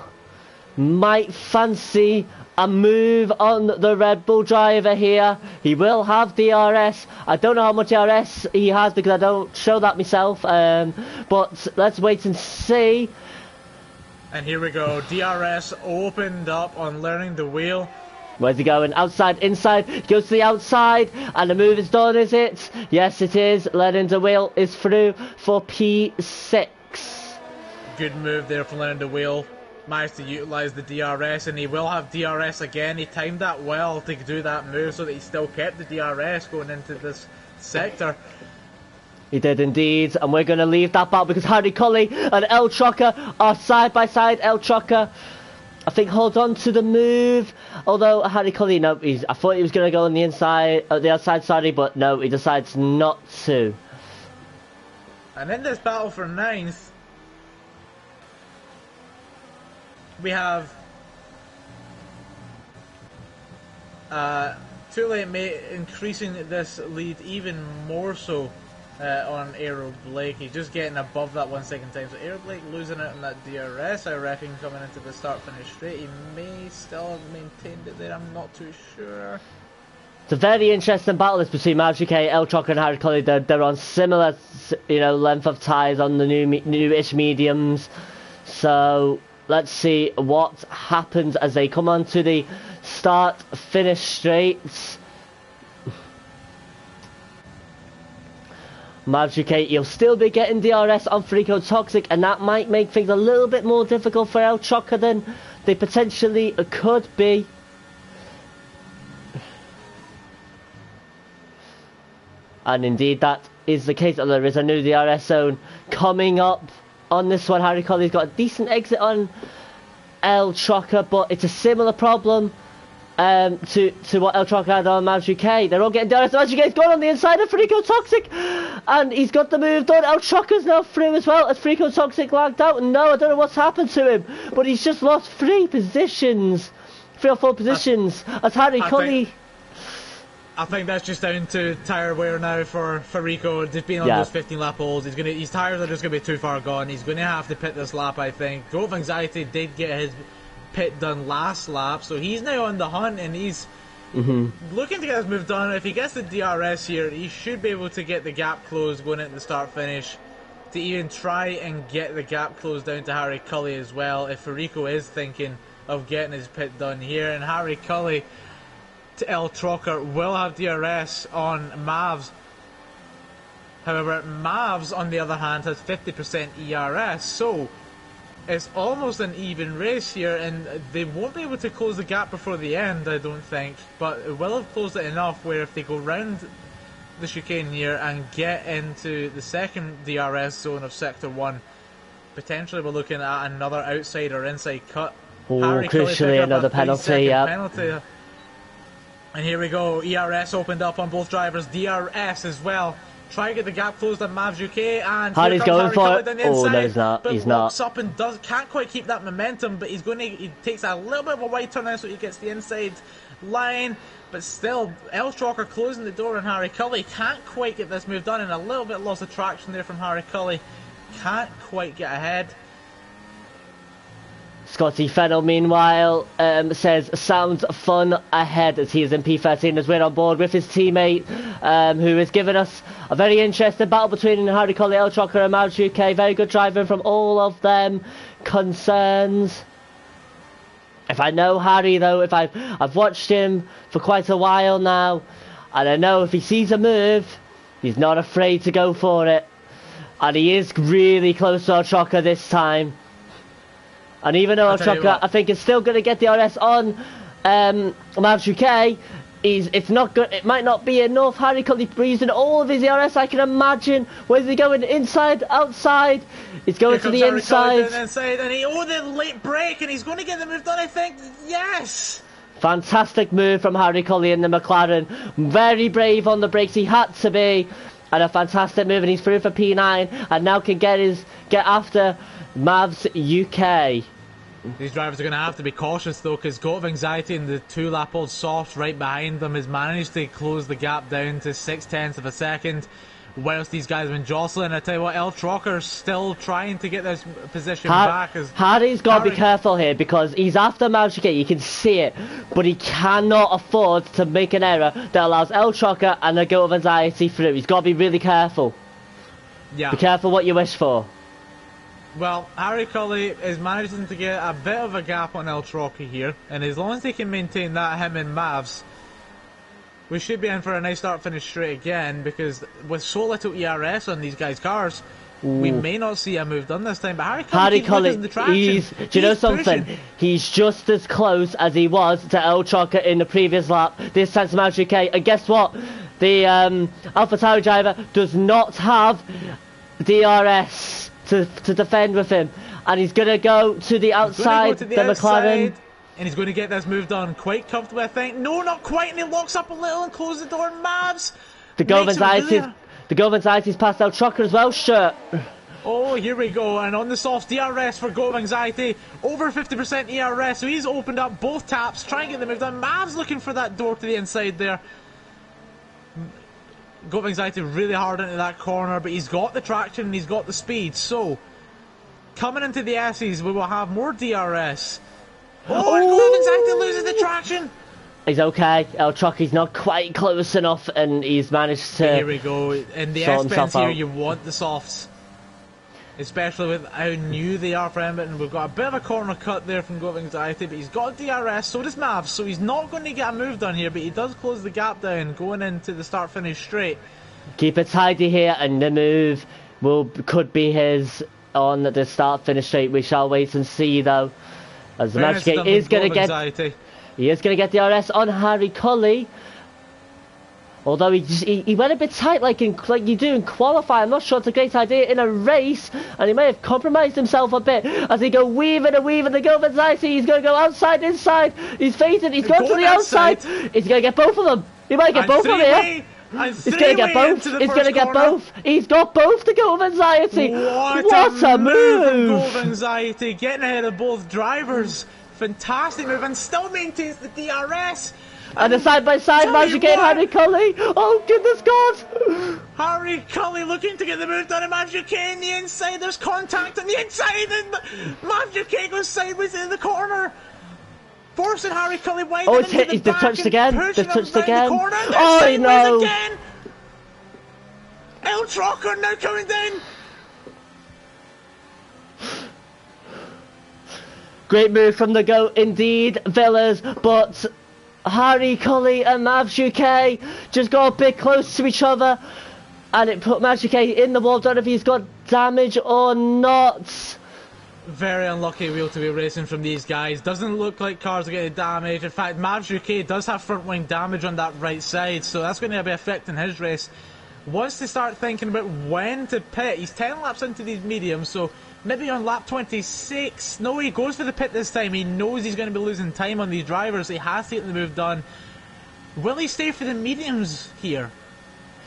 might fancy a move on the Red Bull driver here. He will have DRS. I don't know how much DRS he has because I don't show that myself, but let's wait and see. And here we go, DRS opened up on Learning the Wheel. Where's he going? Outside, inside, he goes to the outside, and the move is done, is it? Yes, it is. Lennon DeWill is through for P6. Good move there from Lennon DeWill. Managed to utilise the DRS, and he will have DRS again. He timed that well to do that move so that he still kept the DRS going into this sector. He did indeed, and we're going to leave that battle because Harry Cully and El Trucker are side by side. El Trucker, I think, holds on to the move, although Harry Cully, no, I thought he was going to go on the inside, the outside, sorry, but no, he decides not to. And in this battle for 9th, we have Too Late Mate increasing this lead even more so on Aero Blake. He's just getting above that 1 second time. So Aero Blake losing it on that DRS, I reckon, coming into the start finish straight. He may still have maintained it there, I'm not too sure. It's a very interesting battle this between Magic K, El Trucker and Harry Cully. They're on similar, length of tires on the newish mediums. So let's see what happens as they come on to the start-finish straights. Magic 8, you'll still be getting DRS on Frico Toxic, and that might make things a little bit more difficult for El Chocker than they potentially could be. And indeed, that is the case. There is a new DRS zone coming up on this one. Harry Colley's got a decent exit on El Chocker, but it's a similar problem to what El Chocker had on Magic K. They're all getting DRS. Magic K's gone on the inside of Frico Toxic, and he's got the move done. El Chocker's now through as well as Frico Toxic lagged out. No, I don't know what's happened to him, but he's just lost 3 positions, 3 or 4 positions as Harry Cully. I think that's just down to tyre wear now for Rico. Just being on those 15 lap holes, his tyres are just going to be too far gone. He's going to have to pit this lap, I think. Growth Anxiety did get his pit done last lap, so he's now on the hunt, and he's looking to get his move done. If he gets the DRS here, he should be able to get the gap closed going into the start finish, to even try and get the gap closed down to Harry Cully as well, if Rico is thinking of getting his pit done here. And Harry Cully to El Trocker will have DRS on Mavs. However, Mavs, on the other hand, has 50% ERS, so it's almost an even race here, and they won't be able to close the gap before the end, I don't think, but it will have closed it enough where if they go round the chicane here and get into the second DRS zone of Sector 1, potentially we're looking at another outside or inside cut. Crucially, another penalty, penalty. And here we go, ERS opened up on both drivers, DRS as well. Try to get the gap closed on Mavs UK, and Harry's going for it. Oh no, he's not. But he's locks not. Up and can't quite keep that momentum, but he takes a little bit of a wide turn now, so he gets the inside line. But still, El Stroker closing the door on Harry Cully. Can't quite get this move done, and a little bit lost of traction there from Harry Cully. Can't quite get ahead. Scotty Fennell, meanwhile, says, sounds fun ahead, as he is in P13 as we're on board with his teammate, who has given us a very interesting battle between Harry Colley, El Chocker and Mavs UK. Very good driving from all of them concerns. If I know Harry, though, if I've watched him for quite a while now, and I know if he sees a move, he's not afraid to go for it. And he is really close to El Chocker this time. And even though El Chocker, I think, is still going to get the RS on Mavs UK, it's not good. It might not be enough. Harry Cully using all of his ERS, I can imagine. Where's he going? Inside, outside? He's going to the inside. And the late break, and he's going to get the move done, I think. Yes! Fantastic move from Harry Cully in the McLaren. Very brave on the brakes. He had to be. And a fantastic move, and he's through for P9, and now can get after Mavs UK. These drivers are going to have to be cautious though, because Goat of Anxiety and the 2-lap-old Soft right behind them has managed to close the gap down to 0.6 of a second, whilst these guys have been jostling. I tell you what, El Trocker's still trying to get this position back. Harry's got to be careful here, because he's after Mavs UK, you can see it, but he cannot afford to make an error that allows El Trocker and the Goat of Anxiety through. He's got to be really careful. Yeah. Be careful what you wish for. Well, Harry Cully is managing to get a bit of a gap on El Trocky here, and as long as they can maintain that, him and Mavs, we should be in for a nice start-finish straight again, because with so little ERS on these guys' cars, we may not see a move done this time, but Harry Cully, do you know something? Pushing. He's just as close as he was to El Trocker in the previous lap, this time to Match UK, and guess what? The AlphaTauri driver does not have DRS to defend with him, and he's going to go to the outside, the McLaren. And he's going to get this move done quite comfortably, I think. No, not quite, and he locks up a little and closes the door. Mavs! The Govanzaitis passed out Trucker as well, sure. Oh, here we go, and on the soft, DRS for Govanzaiti, over 50% ERS, so he's opened up both taps, trying to get the move done. Mavs looking for that door to the inside there. Govanzaiti really hard into that corner, but he's got the traction and he's got the speed, so coming into the S's, we will have more DRS. Oh, and Govanzaiti loses the traction. He's okay. El Trocky's not quite close enough, and he's managed to. Here we go. In the S-Bends here, you want the softs, especially with how new they are for him. And we've got a bit of a corner cut there from Govanzaiti, but he's got DRS. So does Mavs. So he's not going to get a move done here, but he does close the gap down, going into the start-finish straight. Keep it tidy here, and the move could be his on the start-finish straight. We shall wait and see, though. As the match game is going to get. He is going to get the RS on Harry Cully. Although he went a bit tight like you do in qualifying. I'm not sure it's a great idea in a race. And he may have compromised himself a bit as he go weaving and weaving. The Govanzaiti, he's going to go outside, inside. He's facing, he's going to the outside. He's going to get both of them. He might get both of them here. He's going to get both. He's going to get both. He's got both the Govanzaiti. What a move from Govanzaiti, getting ahead of both drivers. Fantastic move, and still maintains the DRS. And the side-by-side Magic and Harry Cully. Oh, goodness God. Harry Cully looking to get the move done, and Magic in the inside. There's contact on the inside, and Magic goes sideways in the corner. Forcing Harry Cully wide into the back, touched again. They've touched again. Oh, no. Again. El Trocker now coming down. Great move from the GOAT indeed, Villas, but Harry Cully and Mavs UK just got a bit close to each other, and it put Mavs UK in the wall. Don't know if he's got damage or not. Very unlucky wheel-to-wheel racing from these guys. Doesn't look like cars are getting damaged. In fact, Mavs UK does have front wing damage on that right side, so that's going to be affecting his race. Wants to start thinking about when to pit. He's 10 laps into these mediums, so maybe on lap 26. No, he goes for the pit this time. He knows he's going to be losing time on these drivers. He has to get the move done. Will he stay for the mediums here?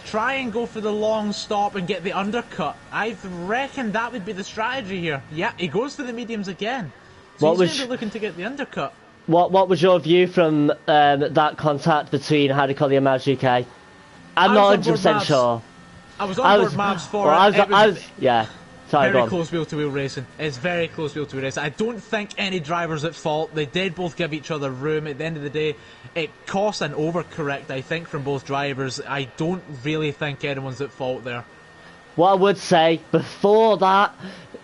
Try and go for the long stop and get the undercut. I reckon that would be the strategy here. Yeah, he goes for the mediums again. So he's going to be looking to get the undercut. What was your view from that contact between Harry Cully and Mavs UK? I'm not 100% sure. I was on board Mavs for it. Yeah. Sorry, very close wheel-to-wheel racing. It's very close wheel-to-wheel racing. I don't think any driver's at fault. They did both give each other room. At the end of the day, it cost an overcorrect, I think, from both drivers. I don't really think anyone's at fault there. What I would say, before that,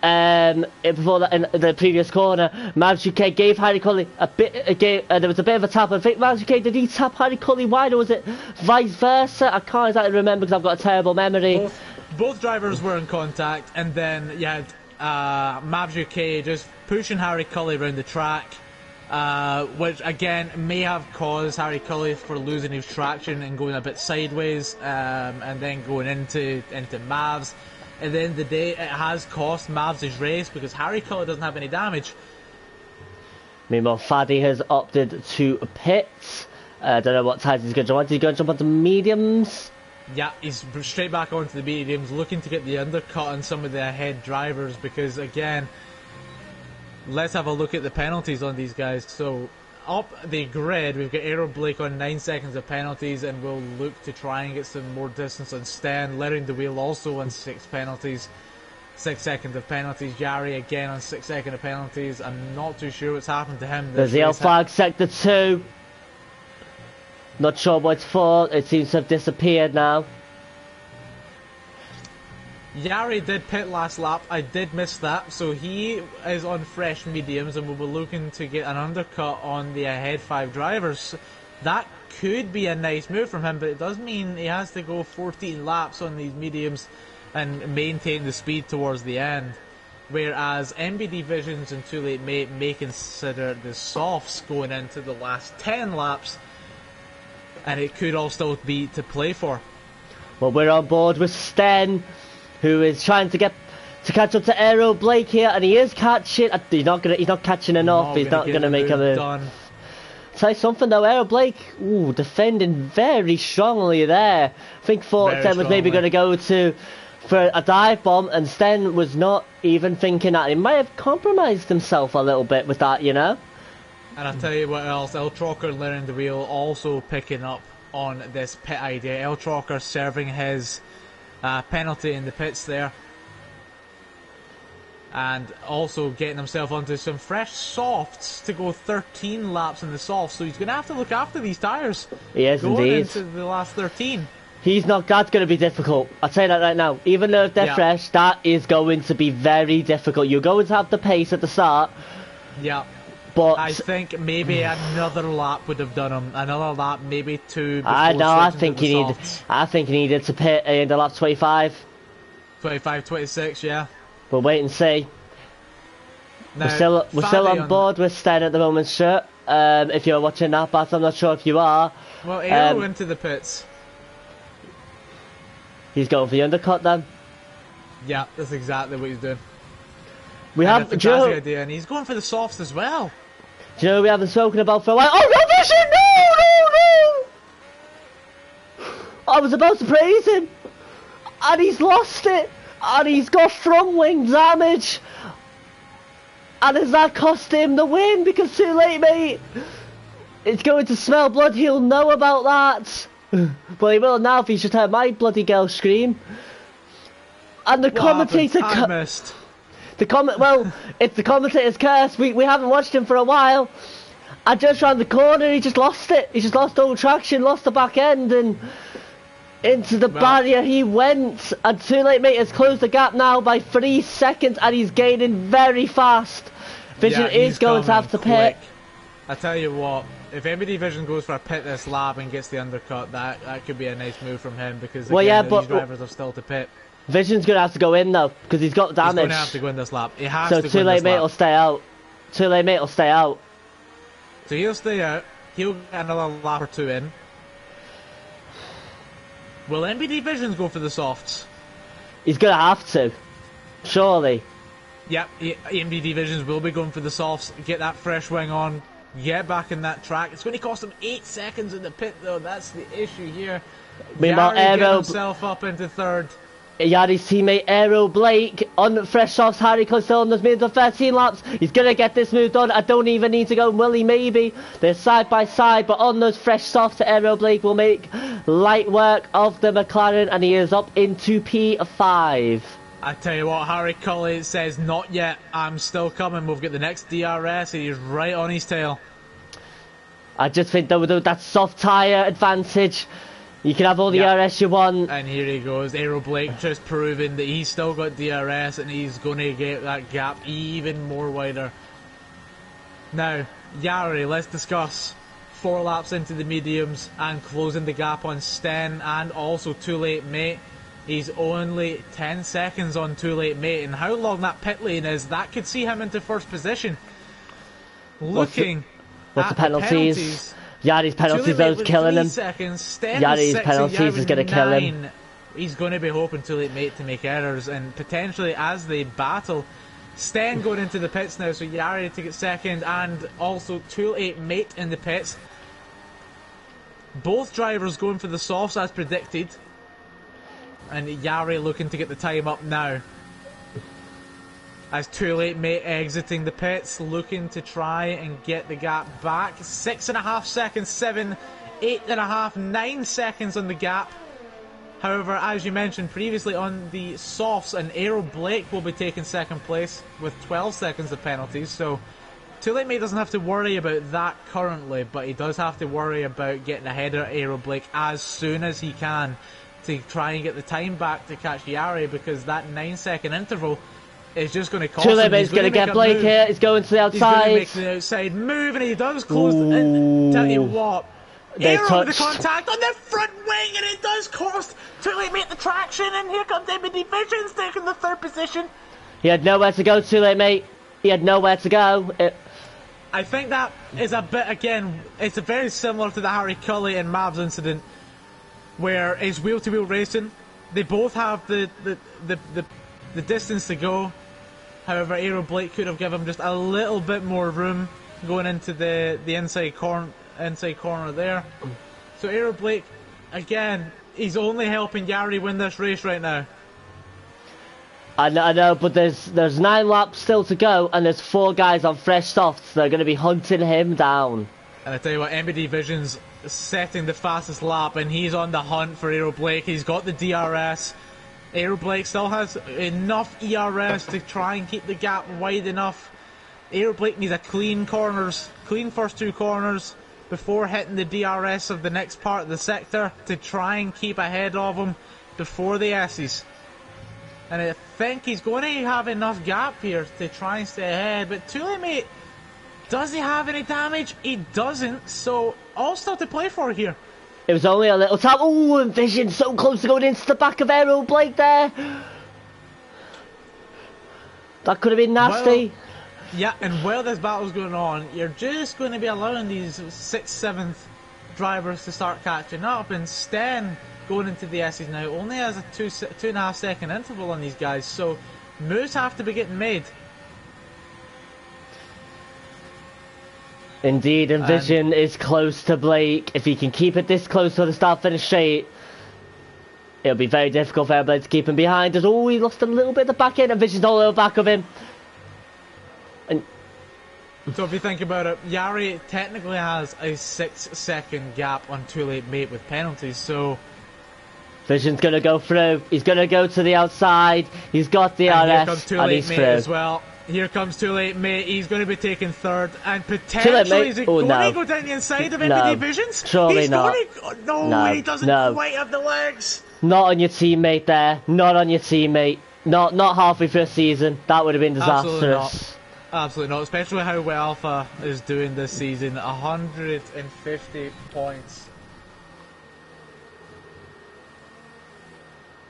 in the previous corner, Mavs UK gave Harry Cully a bit. There was a bit of a tap. I think Mavs UK, did he tap Harry Cully wide, or was it vice versa? I can't exactly remember because I've got a terrible memory. Both drivers were in contact, and then you had Mavs UK just pushing Harry Cully around the track, which again may have caused Harry Cully for losing his traction and going a bit sideways, and then going into Mavs. At the end of the day, it has cost Mavs his race because Harry Cully doesn't have any damage. Meanwhile, Faddy has opted to pit. I don't know what tyres he's going to jump on. Is he going to jump onto mediums? Yeah, he's straight back onto the mediums, looking to get the undercut on some of the ahead drivers because, again, let's have a look at the penalties on these guys. So, up the grid, we've got Aero Blake on 9 seconds of penalties, and we'll look to try and get some more distance on Stan. Larry the Wheel also on 6 penalties. 6 seconds of penalties. Yari again on 6 seconds of penalties. I'm not too sure what's happened to him. There's the yellow flag, sector 2. Not sure what it's for. It seems to have disappeared now. Yari did pit last lap. I did miss that, so he is on fresh mediums and will be looking to get an undercut on the ahead 5 drivers. That could be a nice move from him, but it does mean he has to go 14 laps on these mediums and maintain the speed towards the end. Whereas MBD Visions and Too Late Mate may consider the softs going into the last 10 laps, and it could all still be to play for. Well, we're on board with Sten, who is trying to catch up to Aero Blake here, and he is catching. He's not catching enough. He's not gonna make a move. Done. Tell you something though, Aero Blake, defending very strongly there. I think thought Sten was maybe gonna go for a dive bomb, and Sten was not even thinking that. He might have compromised himself a little bit with that, you know. And I'll tell you what else, El Trocker learning the wheel, also picking up on this pit idea. El Trocker serving his penalty in the pits there, and also getting himself onto some fresh softs to go 13 laps in the softs, so he's going to have to look after these tyres. Yes, going indeed. Into the last 13. That's going to be difficult. I'll tell you that right now. Even though if they're fresh, that is going to be very difficult. You're going to have the pace at the start. Yeah. But I think maybe another lap would have done him. Another lap, maybe 2. I know. I think he needed to pit in the lap 25. 25, 26, yeah. We'll wait and see. Now, we're still on board with Sten at the moment, sure. If you're watching that, but I'm not sure if you are. Well, Aero into the pits. He's going for the undercut then. Yeah, that's exactly what he's doing. We have a fantastic idea, and he's going for the softs as well. Do you know we haven't spoken about for a while? Oh, Vision! No! I was about to praise him, and he's lost it, and he's got front wing damage, and has that cost him the win? Because Too Late Mate, it's going to smell blood. He'll know about that, but he will now if he should hear my bloody girl scream. And the commentator. I missed. Well, it's the commentator's curse. We haven't watched him for a while. And just round the corner, he just lost it. He just lost all traction, lost the back end, and into the barrier he went. And Too Late Mate has closed the gap now by 3 seconds, and he's gaining very fast. Vision is going to have to pit. I tell you what, if MBD Vision goes for a pit this lap and gets the undercut, that could be a nice move from him, because again, these drivers are still to pit. Vision's going to have to go in though, because he's got damage. He's going to have to go in this lap. He has to go in this lap. So Too Late Mate will stay out. Too Late Mate will stay out. So he'll stay out. He'll get another lap or 2 in. Will MBD Visions go for the softs? He's going to have to. Surely. Yep, MBD Visions will be going for the softs. Get that fresh wing on. Get back in that track. It's going to cost him 8 seconds in the pit though. That's the issue here. Meanwhile, Yari getting himself up into 3rd. Yari's teammate Aero Blake on fresh softs. Harry Costillon's made the 13 laps. He's going to get this move done. I don't even need to go. Will he? Maybe. They're side by side, but on those fresh softs, Aero Blake will make light work of the McLaren, and he is up into P5. I tell you what, Harry Cully says, not yet. I'm still coming. We've got the next DRS, and he's right on his tail. I just think though that soft tyre advantage, you can have all the DRS you want. And here he goes, Aero Blake just proving that he's still got DRS and he's going to get that gap even more wider. Now, Yari, let's discuss 4 laps into the mediums and closing the gap on Sten and also Too Late Mate. He's only 10 seconds on Too Late Mate, and how long that pit lane is, that could see him into 1st position. Looking What's the penalties? Yari's penalties are killing him. Yari's penalties is going to kill him. He's going to be hoping Too Late Mate to make errors, and potentially as they battle, Sten going into the pits now, so Yari to get 2nd, and also Too Late Mate in the pits. Both drivers going for the softs as predicted, and Yari looking to get the time up now. As Too Late Mate exiting the pits, looking to try and get the gap back. 6.5 seconds, 7, 8.5, 9 seconds on the gap. However, as you mentioned previously on the softs, and Aero Blake will be taking 2nd place with 12 seconds of penalties. So Too Late Mate doesn't have to worry about that currently, but he does have to worry about getting ahead of Aero Blake as soon as he can to try and get the time back to catch Yari, because that 9-second interval is just going to cost him. He's going to get Blake here. He's going to the outside. He's going to make the outside move, and he does close. And tell you what, Aero with the contact on the front wing, and it does cost Too Late Mate the traction, and here comes MBD Visions taking the 3rd position. He had nowhere to go, Too Late Mate. He had nowhere to go. I think that is a bit, again, it's very similar to the Harry Cully and Mavs incident, where it's wheel-to-wheel racing. They both have the distance to go. However, Aero Blake could have given him just a little bit more room going into the inside corner there. So Aero Blake, again, he's only helping Yari win this race right now. I know, but there's 9 laps still to go, and there's 4 guys on fresh softs that are going to be hunting him down. And I tell you what, MBD Vision's setting the fastest lap, and he's on the hunt for Aero Blake. He's got the DRS. Aero Blake still has enough ERS to try and keep the gap wide enough. Aero Blake needs a clean first 2 corners before hitting the DRS of the next part of the sector to try and keep ahead of him before the S's. And I think he's going to have enough gap here to try and stay ahead. But Too Late Mate, does he have any damage? He doesn't, so all still to play for here. It was only a little tap. Oh, and Vision so close to going into the back of Aero Blake there. That could have been nasty. Well, yeah, and while this battle's going on, you're just going to be allowing these 6th, 7th drivers to start catching up, and Sten going into the S's now only has a 2.5 second interval on these guys, so moves have to be getting made. Indeed, and Vision is close to Blake. If he can keep it this close to the start-finish straight, it'll be very difficult for Aero Blake to keep him behind. Oh, he lost a little bit at the back end, and Vision's all over the back of him. And so if you think about it, Yari technically has a 6-second gap on Too Late Mate with penalties, so Vision's going to go through. He's going to go to the outside. He's got the RS, and he's through. As well. Here comes Too Late Mate. He's going to be taking 3rd, and potentially is he going to go down the inside of MBD Visions? Surely not. No, he doesn't quite have the legs. Not on your teammate there. Not on your teammate. Not halfway through a season. That would have been disastrous. Absolutely not, especially how well Alpha is doing this season. 150 points.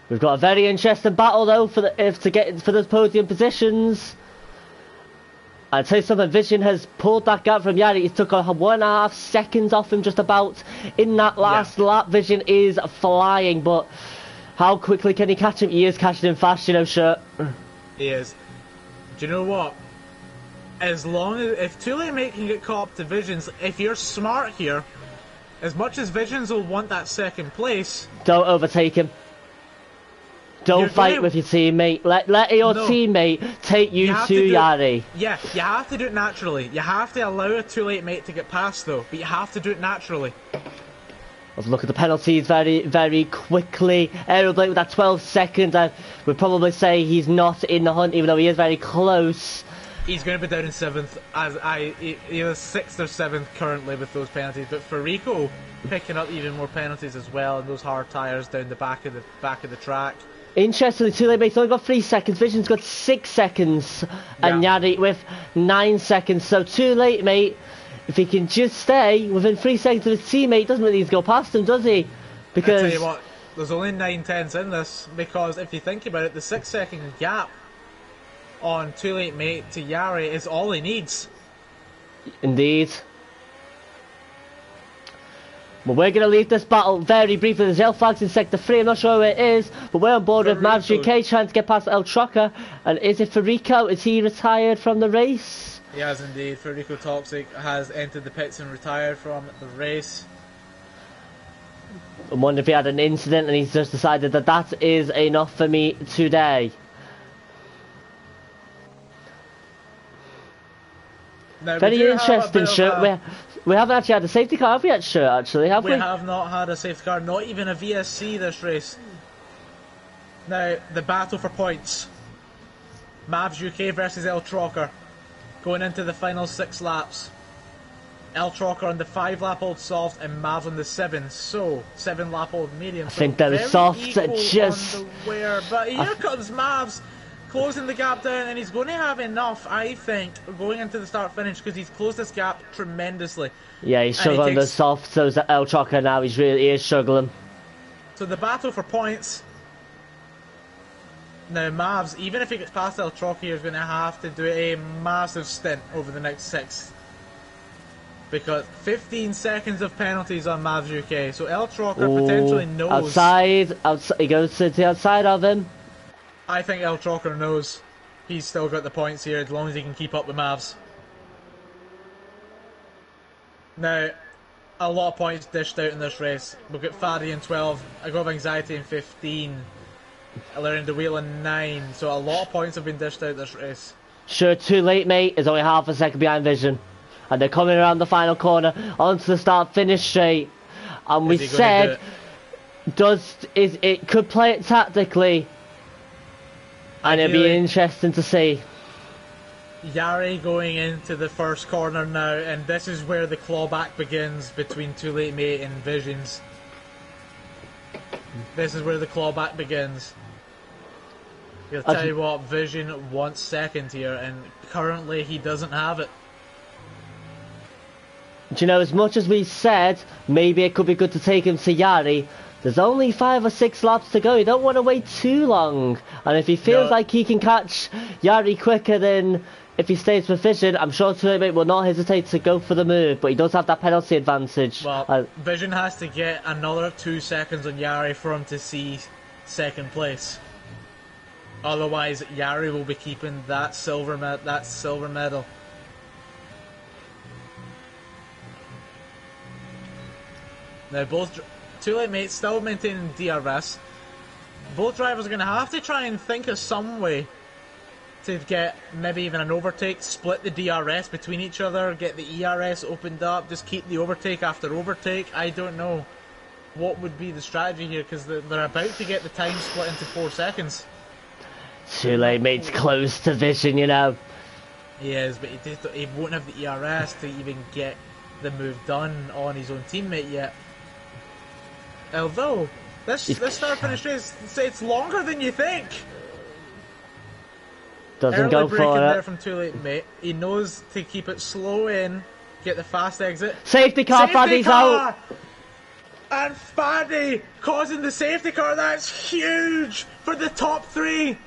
We've got a very interesting battle though for those podium positions. I'd say something. Vision has pulled that gap from Yari. He took 1.5 seconds off him just about in that last lap. Vision is flying, but how quickly can he catch him? He is catching him fast, you know, Shirt. He is. Do you know what? As long as if Too Late Mate can get caught up to Visions, if you're smart here, as much as Visions will want that 2nd place, don't overtake him. Don't fight with your teammate. Let your teammate take you to Yari. Yeah, you have to do it naturally. You have to allow a Too Late Mate to get past though, but you have to do it naturally. Let's look at the penalties very, very quickly. Aero Blake with that 12 seconds. I would probably say he's not in the hunt, even though he is very close. He's going to be down in 7th, he was 6th or 7th currently with those penalties. But for Rico, picking up even more penalties as well, and those hard tyres down the back of the track. Interestingly, Too Late Mate's only got 3 seconds. Vision's got 6 seconds, and Yari with 9 seconds. So Too Late Mate, if he can just stay within 3 seconds of his teammate, doesn't really need to go past him, does he? Because I tell you what, there's only 9/10 in this, because if you think about it, the 6-second gap on Too Late Mate to Yari is all he needs. Indeed. Well, we're going to leave this battle very briefly. There's yellow flags in Sector 3, I'm not sure where it is, but we're on board with Mavs UK trying to get past El Trucker. And is it for Rico? Is he retired from the race? He has indeed. Federico Toxic has entered the pits and retired from the race. I wonder if he had an incident and he's just decided that that is enough for me today. Now, very interesting, Shirt. We haven't actually had a safety car, have we, Shirt, actually, have we? We have not had a safety car, not even a VSC this race. Now, the battle for points. Mavs UK versus El Trocker, going into the final 6 laps. El Trocker on the 5-lap-old soft and Mavs on the 7, so 7-lap-old medium. I think those softs are just... on the wear, but here comes Mavs closing the gap down, and he's going to have enough, I think, going into the start-finish, because he's closed this gap tremendously. Yeah, he's struggling the softs, so is El Trocker now, he is struggling. So the battle for points. Now Mavs, even if he gets past El Trocker, he's going to have to do a massive stint over the next 6. Because 15 seconds of penalties on Mavs UK, so El Trocker potentially knows. Outside, he goes to the outside of him. I think El Trocker knows he's still got the points here as long as he can keep up with Mavs. Now, a lot of points dished out in this race. We've got Faddy in 12, I got Anxiety in 15, Larry the Wheel in 9, so a lot of points have been dished out this race. Sure, too late, mate. It's only half a second behind Vision. And they're coming around the final corner onto the start-finish straight. And we said, it could play it tactically, and it'd be interesting to see. Yari going into the first corner now, and this is where the clawback begins between Too Late Mate and Visions. This is where the clawback begins. I'll tell you what, Vision wants second here, and currently he doesn't have it. Do you know, as much as we said, maybe it could be good to take him to Yari, there's only 5 or 6 laps to go. You don't want to wait too long. And if he feels like he can catch Yari quicker than if he stays with Vision, I'm sure Too Late Mate will not hesitate to go for the move, but he does have that penalty advantage. Well, Vision has to get another 2 seconds on Yari for him to see second place. Otherwise, Yari will be keeping that silver medal. Now, both Too Late Mate still maintaining DRS. Both drivers are going to have to try and think of some way to get maybe even an overtake, split the DRS between each other, get the ERS opened up, just keep the overtake after overtake. I don't know what would be the strategy here, because they're about to get the time split into 4 seconds. Too Late Mate's close to Vision, you know. He is, but he won't have the ERS to even get the move done on his own teammate yet. Although, this start-finish race, it's longer than you think. Doesn't go for it. There from Too Late Mate. He knows to keep it slow in, get the fast exit. Safety car, Faddy's out. And Faddy causing the safety car. That's huge for the top 3.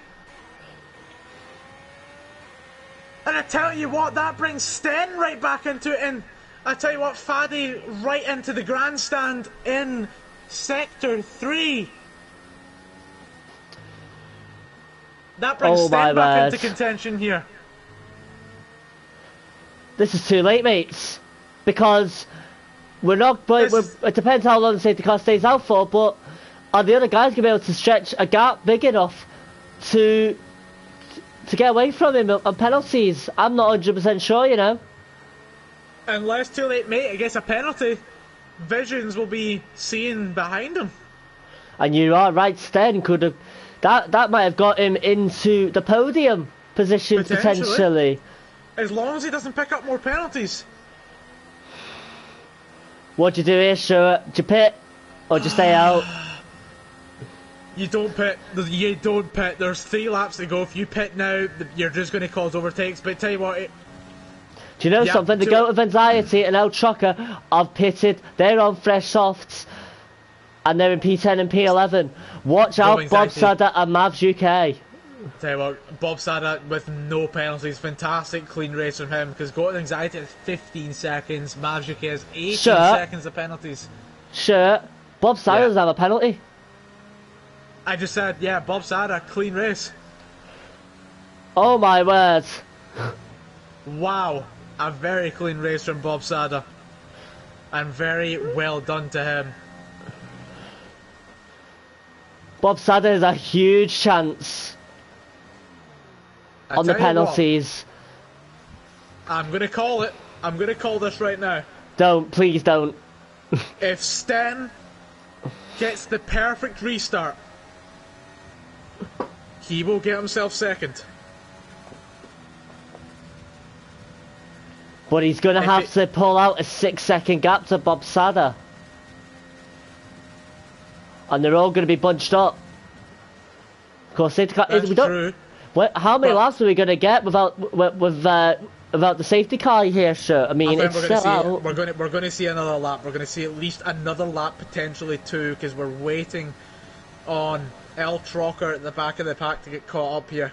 And I tell you what, that brings Sten right back into it. And I tell you what, Faddy right into the grandstand in Sector 3. That brings Sten back into contention here. This is Too Late, mates. Because we're not, it depends how long the safety car stays out for, but are the other guys going to be able to stretch a gap big enough to get away from him on penalties? I'm not 100% sure, you know. Unless Too Late Mate gets a penalty, Visions will be seen behind him. And you are right, Sten could have... That might have got him into the podium position potentially. As long as he doesn't pick up more penalties. What do you do here, Stuart? Do you pit? Or do you stay out? You don't pit. You don't pit. There's 3 laps to go. If you pit now, you're just going to cause overtakes. But tell you what... Do you know something? The Goat of Anxiety and El Trocker have pitted. They're on fresh softs. And they're in P10 and P11. Watch out, Bob Sada and Mavs UK. Tell you what, Bob Sada with no penalties. Fantastic clean race from him. Because Goat of Anxiety has 15 seconds. Mavs UK has 18 seconds of penalties. Sure. Bob Sada doesn't have a penalty. I just said, yeah, Bob Sada, clean race. Oh my word. Wow. A very clean race from Bob Sada. And very well done to him. Bob Sada has a huge chance on the penalties. I'm going to call it. I'm going to call this right now. Don't, please don't. If Sten gets the perfect restart, he will get himself second. But he's going to have to pull out a 6-second gap to Bob Sada. And they're all going to be bunched up. Of course, we don't. True. How many laps are we going to get without the safety car here, sure? I mean, it's still out. We're going to see another lap. We're going to see at least another lap, potentially two, because we're waiting on El Trocker at the back of the pack to get caught up here.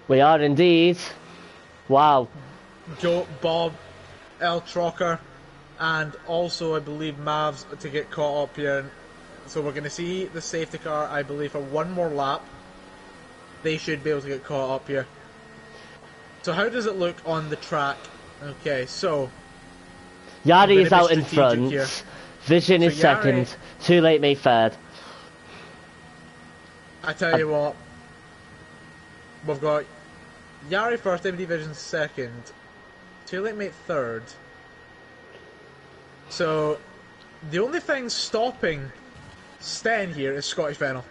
We are indeed. Wow. Bob, El Trocker, and also I believe Mavs to get caught up here. So we're going to see the safety car, I believe, for one more lap. They should be able to get caught up here. So how does it look on the track? Okay, so Yari is out in front. Here. Vision is second. Too Late Mate third. I tell you what, we've got Yari first, MD Vision second, Too Late Mate third. So the only thing stopping Sten here is Scotty Fennell,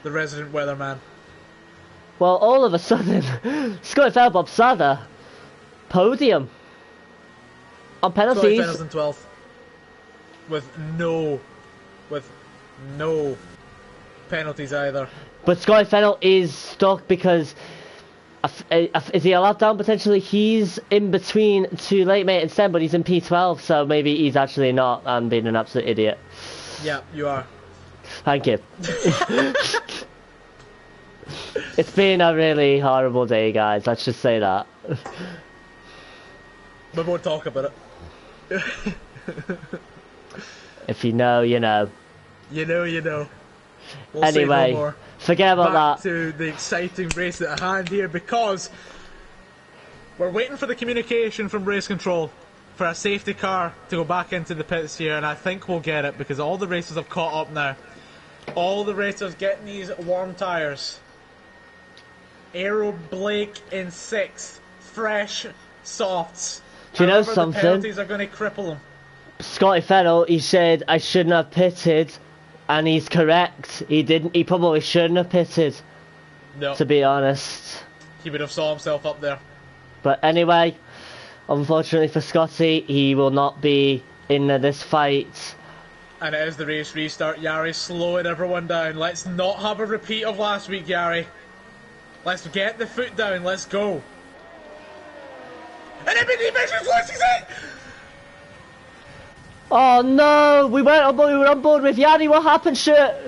the resident weatherman. Well, all of a sudden, Scotty Fennell, Bob Sada, podium on penalties. Scotty Fennell's in 12th with no penalties either. But Scotty Fennell is stuck because is he a lap down potentially? He's in between Too Late Mate and Sten, but he's in P12, so maybe he's actually not and being an absolute idiot. Yeah, you are. Thank you. It's been a really horrible day, guys. Let's just say that. We won't talk about it. If you know, you know. You know, you know. We'll anyway, say no more. Forget about Back that. to the exciting race at hand here, because we're waiting for the communication from race control for a safety car to go back into the pits here, and I think we'll get it because all the racers have caught up now. All the racers getting these warm tyres. Aero Blake in 6th, fresh softs. Do you know However, something? The penalties are going to cripple him. Scotty Fennell, he said I shouldn't have pitted, and he's correct. He didn't. He probably shouldn't have pitted. No. To be honest. He would have saw himself up there. But anyway, unfortunately for Scotty, he will not be in this fight. And it is the race restart. Yari slowing everyone down. Let's not have a repeat of last week, Yari. Let's get the foot down. Let's go. And MBD Visions loses it! Oh no! We were on board with Yari. What happened?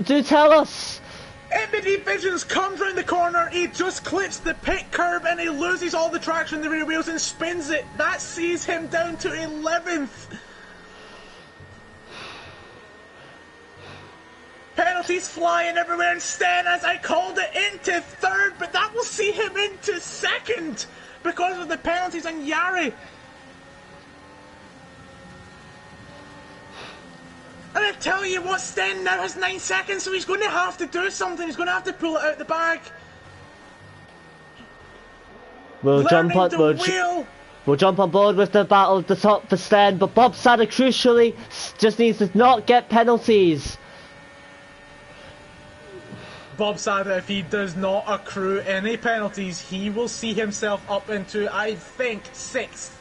Do tell us. MBD Visions comes round the corner. He just clips the pit curb and he loses all the traction in the rear wheels and spins it. That sees him down to 11th. Penalties flying everywhere, and Sten, as I called it, into 3rd, but that will see him into 2nd because of the penalties on Yari. And I tell you what, Sten now has 9 seconds, so he's going to have to do something. He's going to have to pull it out the bag. We'll jump on board with the battle at the top for Sten, but Bob Sada crucially just needs to not get penalties. Bob Sada, if he does not accrue any penalties, he will see himself up into, I think, 6th.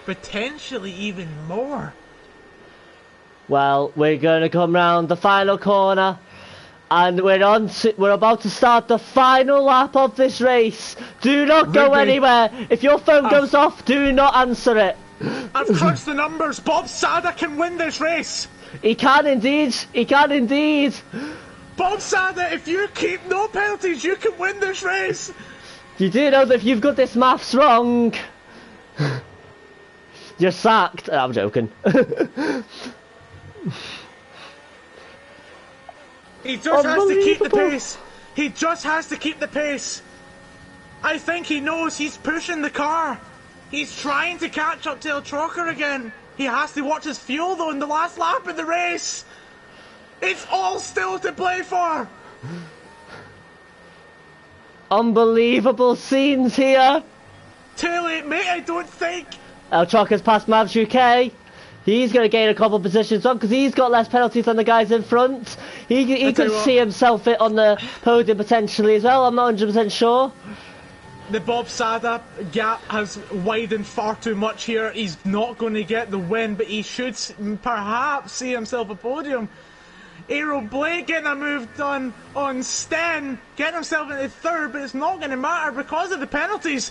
Potentially even more. Well, we're going to come round the final corner, and we're about to start the final lap of this race. Do not go anywhere. If your phone goes off, do not answer it. I've crunched the numbers. Bob Sada can win this race. He can indeed. He can indeed. Bob Sada, if you keep no penalties, you can win this race. You do know that if you've got this maths wrong, you're sacked. I'm joking. He just has to keep the pace. He just has to keep the pace. I think he knows he's pushing the car. He's trying to catch up to El Trocker again. He has to watch his fuel though in the last lap of the race. It's all still to play for. Unbelievable scenes here. Too late, mate, I don't think. El Trocker's past Mavs UK. He's going to gain a couple positions on because he's got less penalties than the guys in front. He could see himself on the podium potentially as well. I'm not 100% sure. The Bob Sada gap has widened far too much here. He's not going to get the win, but he should perhaps see himself a podium. Aero Blake getting a move done on Sten, getting himself into third, but it's not going to matter because of the penalties.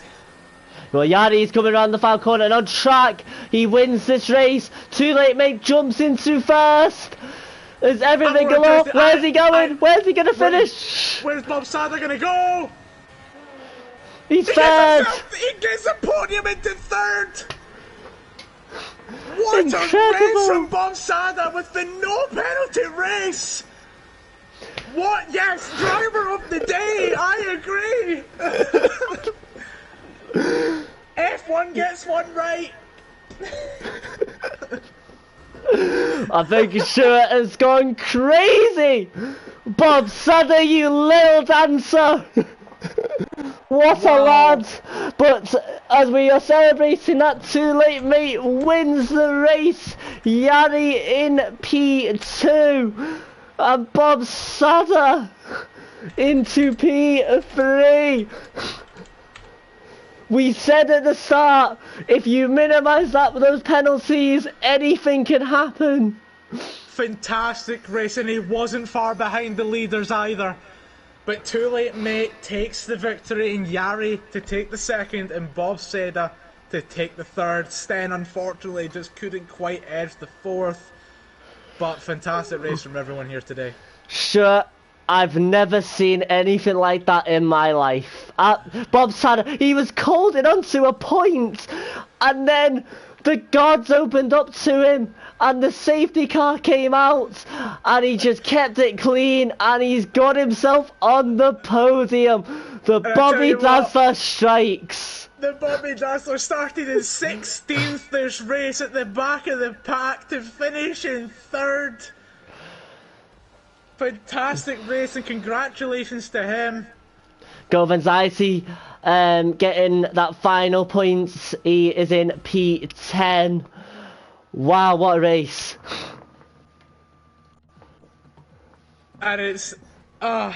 Well, Yari's coming around the foul corner and on track. He wins this race. Too Late Mate jumps into first. Is everything galore? Where's he going? Where's he going to finish? Where's Bob Sada going to go? He's third. He gets a podium into third. What Incredible. a race from Bob Sada with the no penalty race. What? Yes, driver of the day. I agree. F1 gets one right. I think Stuart has gone crazy. Bob Sada, you little dancer. What a lad. But as we are celebrating that, Too Late Mate wins the race. Yari in P2 and Bob Sada into P3. We said at the start, if you minimise that with those penalties, anything can happen. Fantastic race, and he wasn't far behind the leaders either. But Too Late Mate takes the victory, and Yari to take the second, and Bob Sada to take the third. Sten, unfortunately, just couldn't quite edge the fourth. But fantastic race from everyone here today. Sure. I've never seen anything like that in my life. Bob Sada, he was called in onto a point, and then the gods opened up to him, and the safety car came out, and he just kept it clean, and he's got himself on the podium. The Bobby Dazzler strikes. The Bobby Dazzler started in 16th this race at the back of the pack to finish in third. Fantastic race, and congratulations to him. Go Vanzaiti, getting that final points. He is in P10. Wow, what a race. And it's the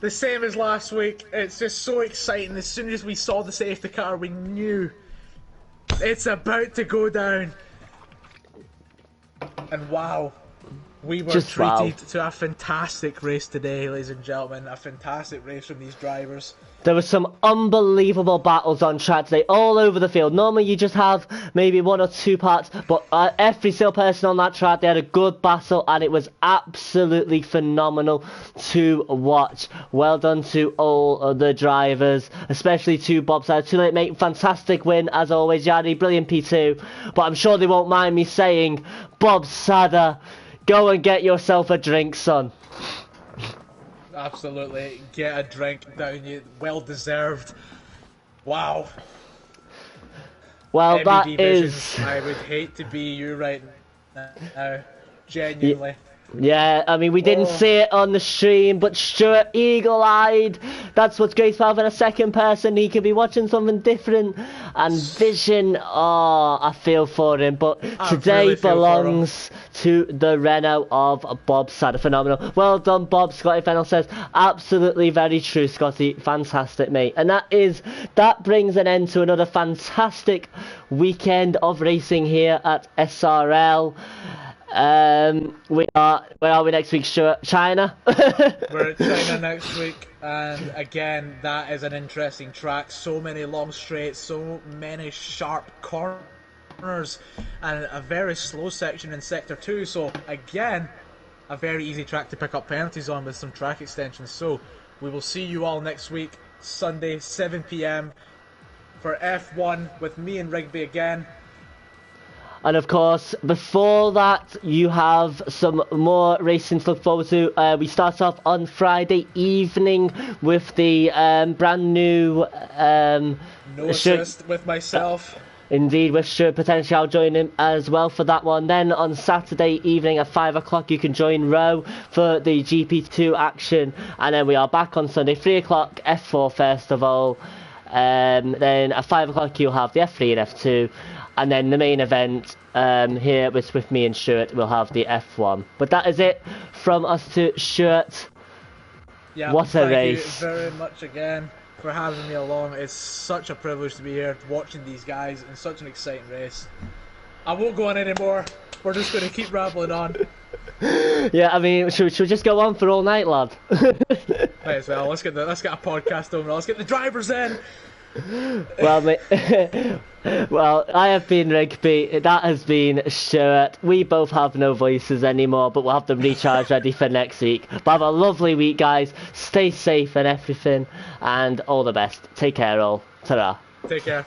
same as last week. It's just so exciting. As soon as we saw the safety car, we knew it's about to go down. And wow. We were treated to a fantastic race today, ladies and gentlemen. A fantastic race from these drivers. There were some unbelievable battles on track today, all over the field. Normally you just have maybe one or two parts, but every single person on that track, they had a good battle, and it was absolutely phenomenal to watch. Well done to all of the drivers, especially to Bob Sada. Too Late Mate, fantastic win as always. Yadi, brilliant P2, but I'm sure they won't mind me saying, Bob Sada, go and get yourself a drink, son. Absolutely, get a drink down you, well deserved. Wow. Well, that is. I would hate to be you right now, genuinely. Yeah, I mean, we didn't see it on the stream, but Stuart, eagle-eyed. That's what's great about having a second person. He could be watching something different. And Vision, I feel for him. But today really belongs to the Renault of Bob Sada. Phenomenal. Well done, Bob. Scotty Fennell says, absolutely very true, Scotty. Fantastic, mate. And that brings an end to another fantastic weekend of racing here at SRL. Where are we next week, Stuart? China? We're at China next week, and again, that is an interesting track. So many long straights, so many sharp corners, and a very slow section in Sector 2, so again, a very easy track to pick up penalties on with some track extensions. So, we will see you all next week, Sunday, 7 PM, for F1 with me and Rigby again. And of course, before that, you have some more racing to look forward to. We start off on Friday evening with the brand new... No assist with myself. Indeed, with Stuart potentially. I'll join him as well for that one. Then on Saturday evening at 5 o'clock, you can join Rowe for the GP2 action. And then we are back on Sunday, 3 o'clock, F4 first of all. Then at 5 o'clock, you'll have the F3 and F2. and then the main event here with me and Stuart will have the F1. But that is it from us to Stuart. Yeah, what a race! Thank you very much again for having me along. It's such a privilege to be here watching these guys in such an exciting race. I won't go on anymore. We're just going to keep rambling on. Yeah, I mean, should we just go on for all night, lad? Might as well. Let's get a podcast over. Let's get the drivers in. Well, mate, well, I have been Rigby. That has been Stuart. We both have no voices anymore, but we'll have them recharged ready for next week. But have a lovely week, guys. Stay safe and everything, and all the best. Take care, all. Ta-ra. Take care.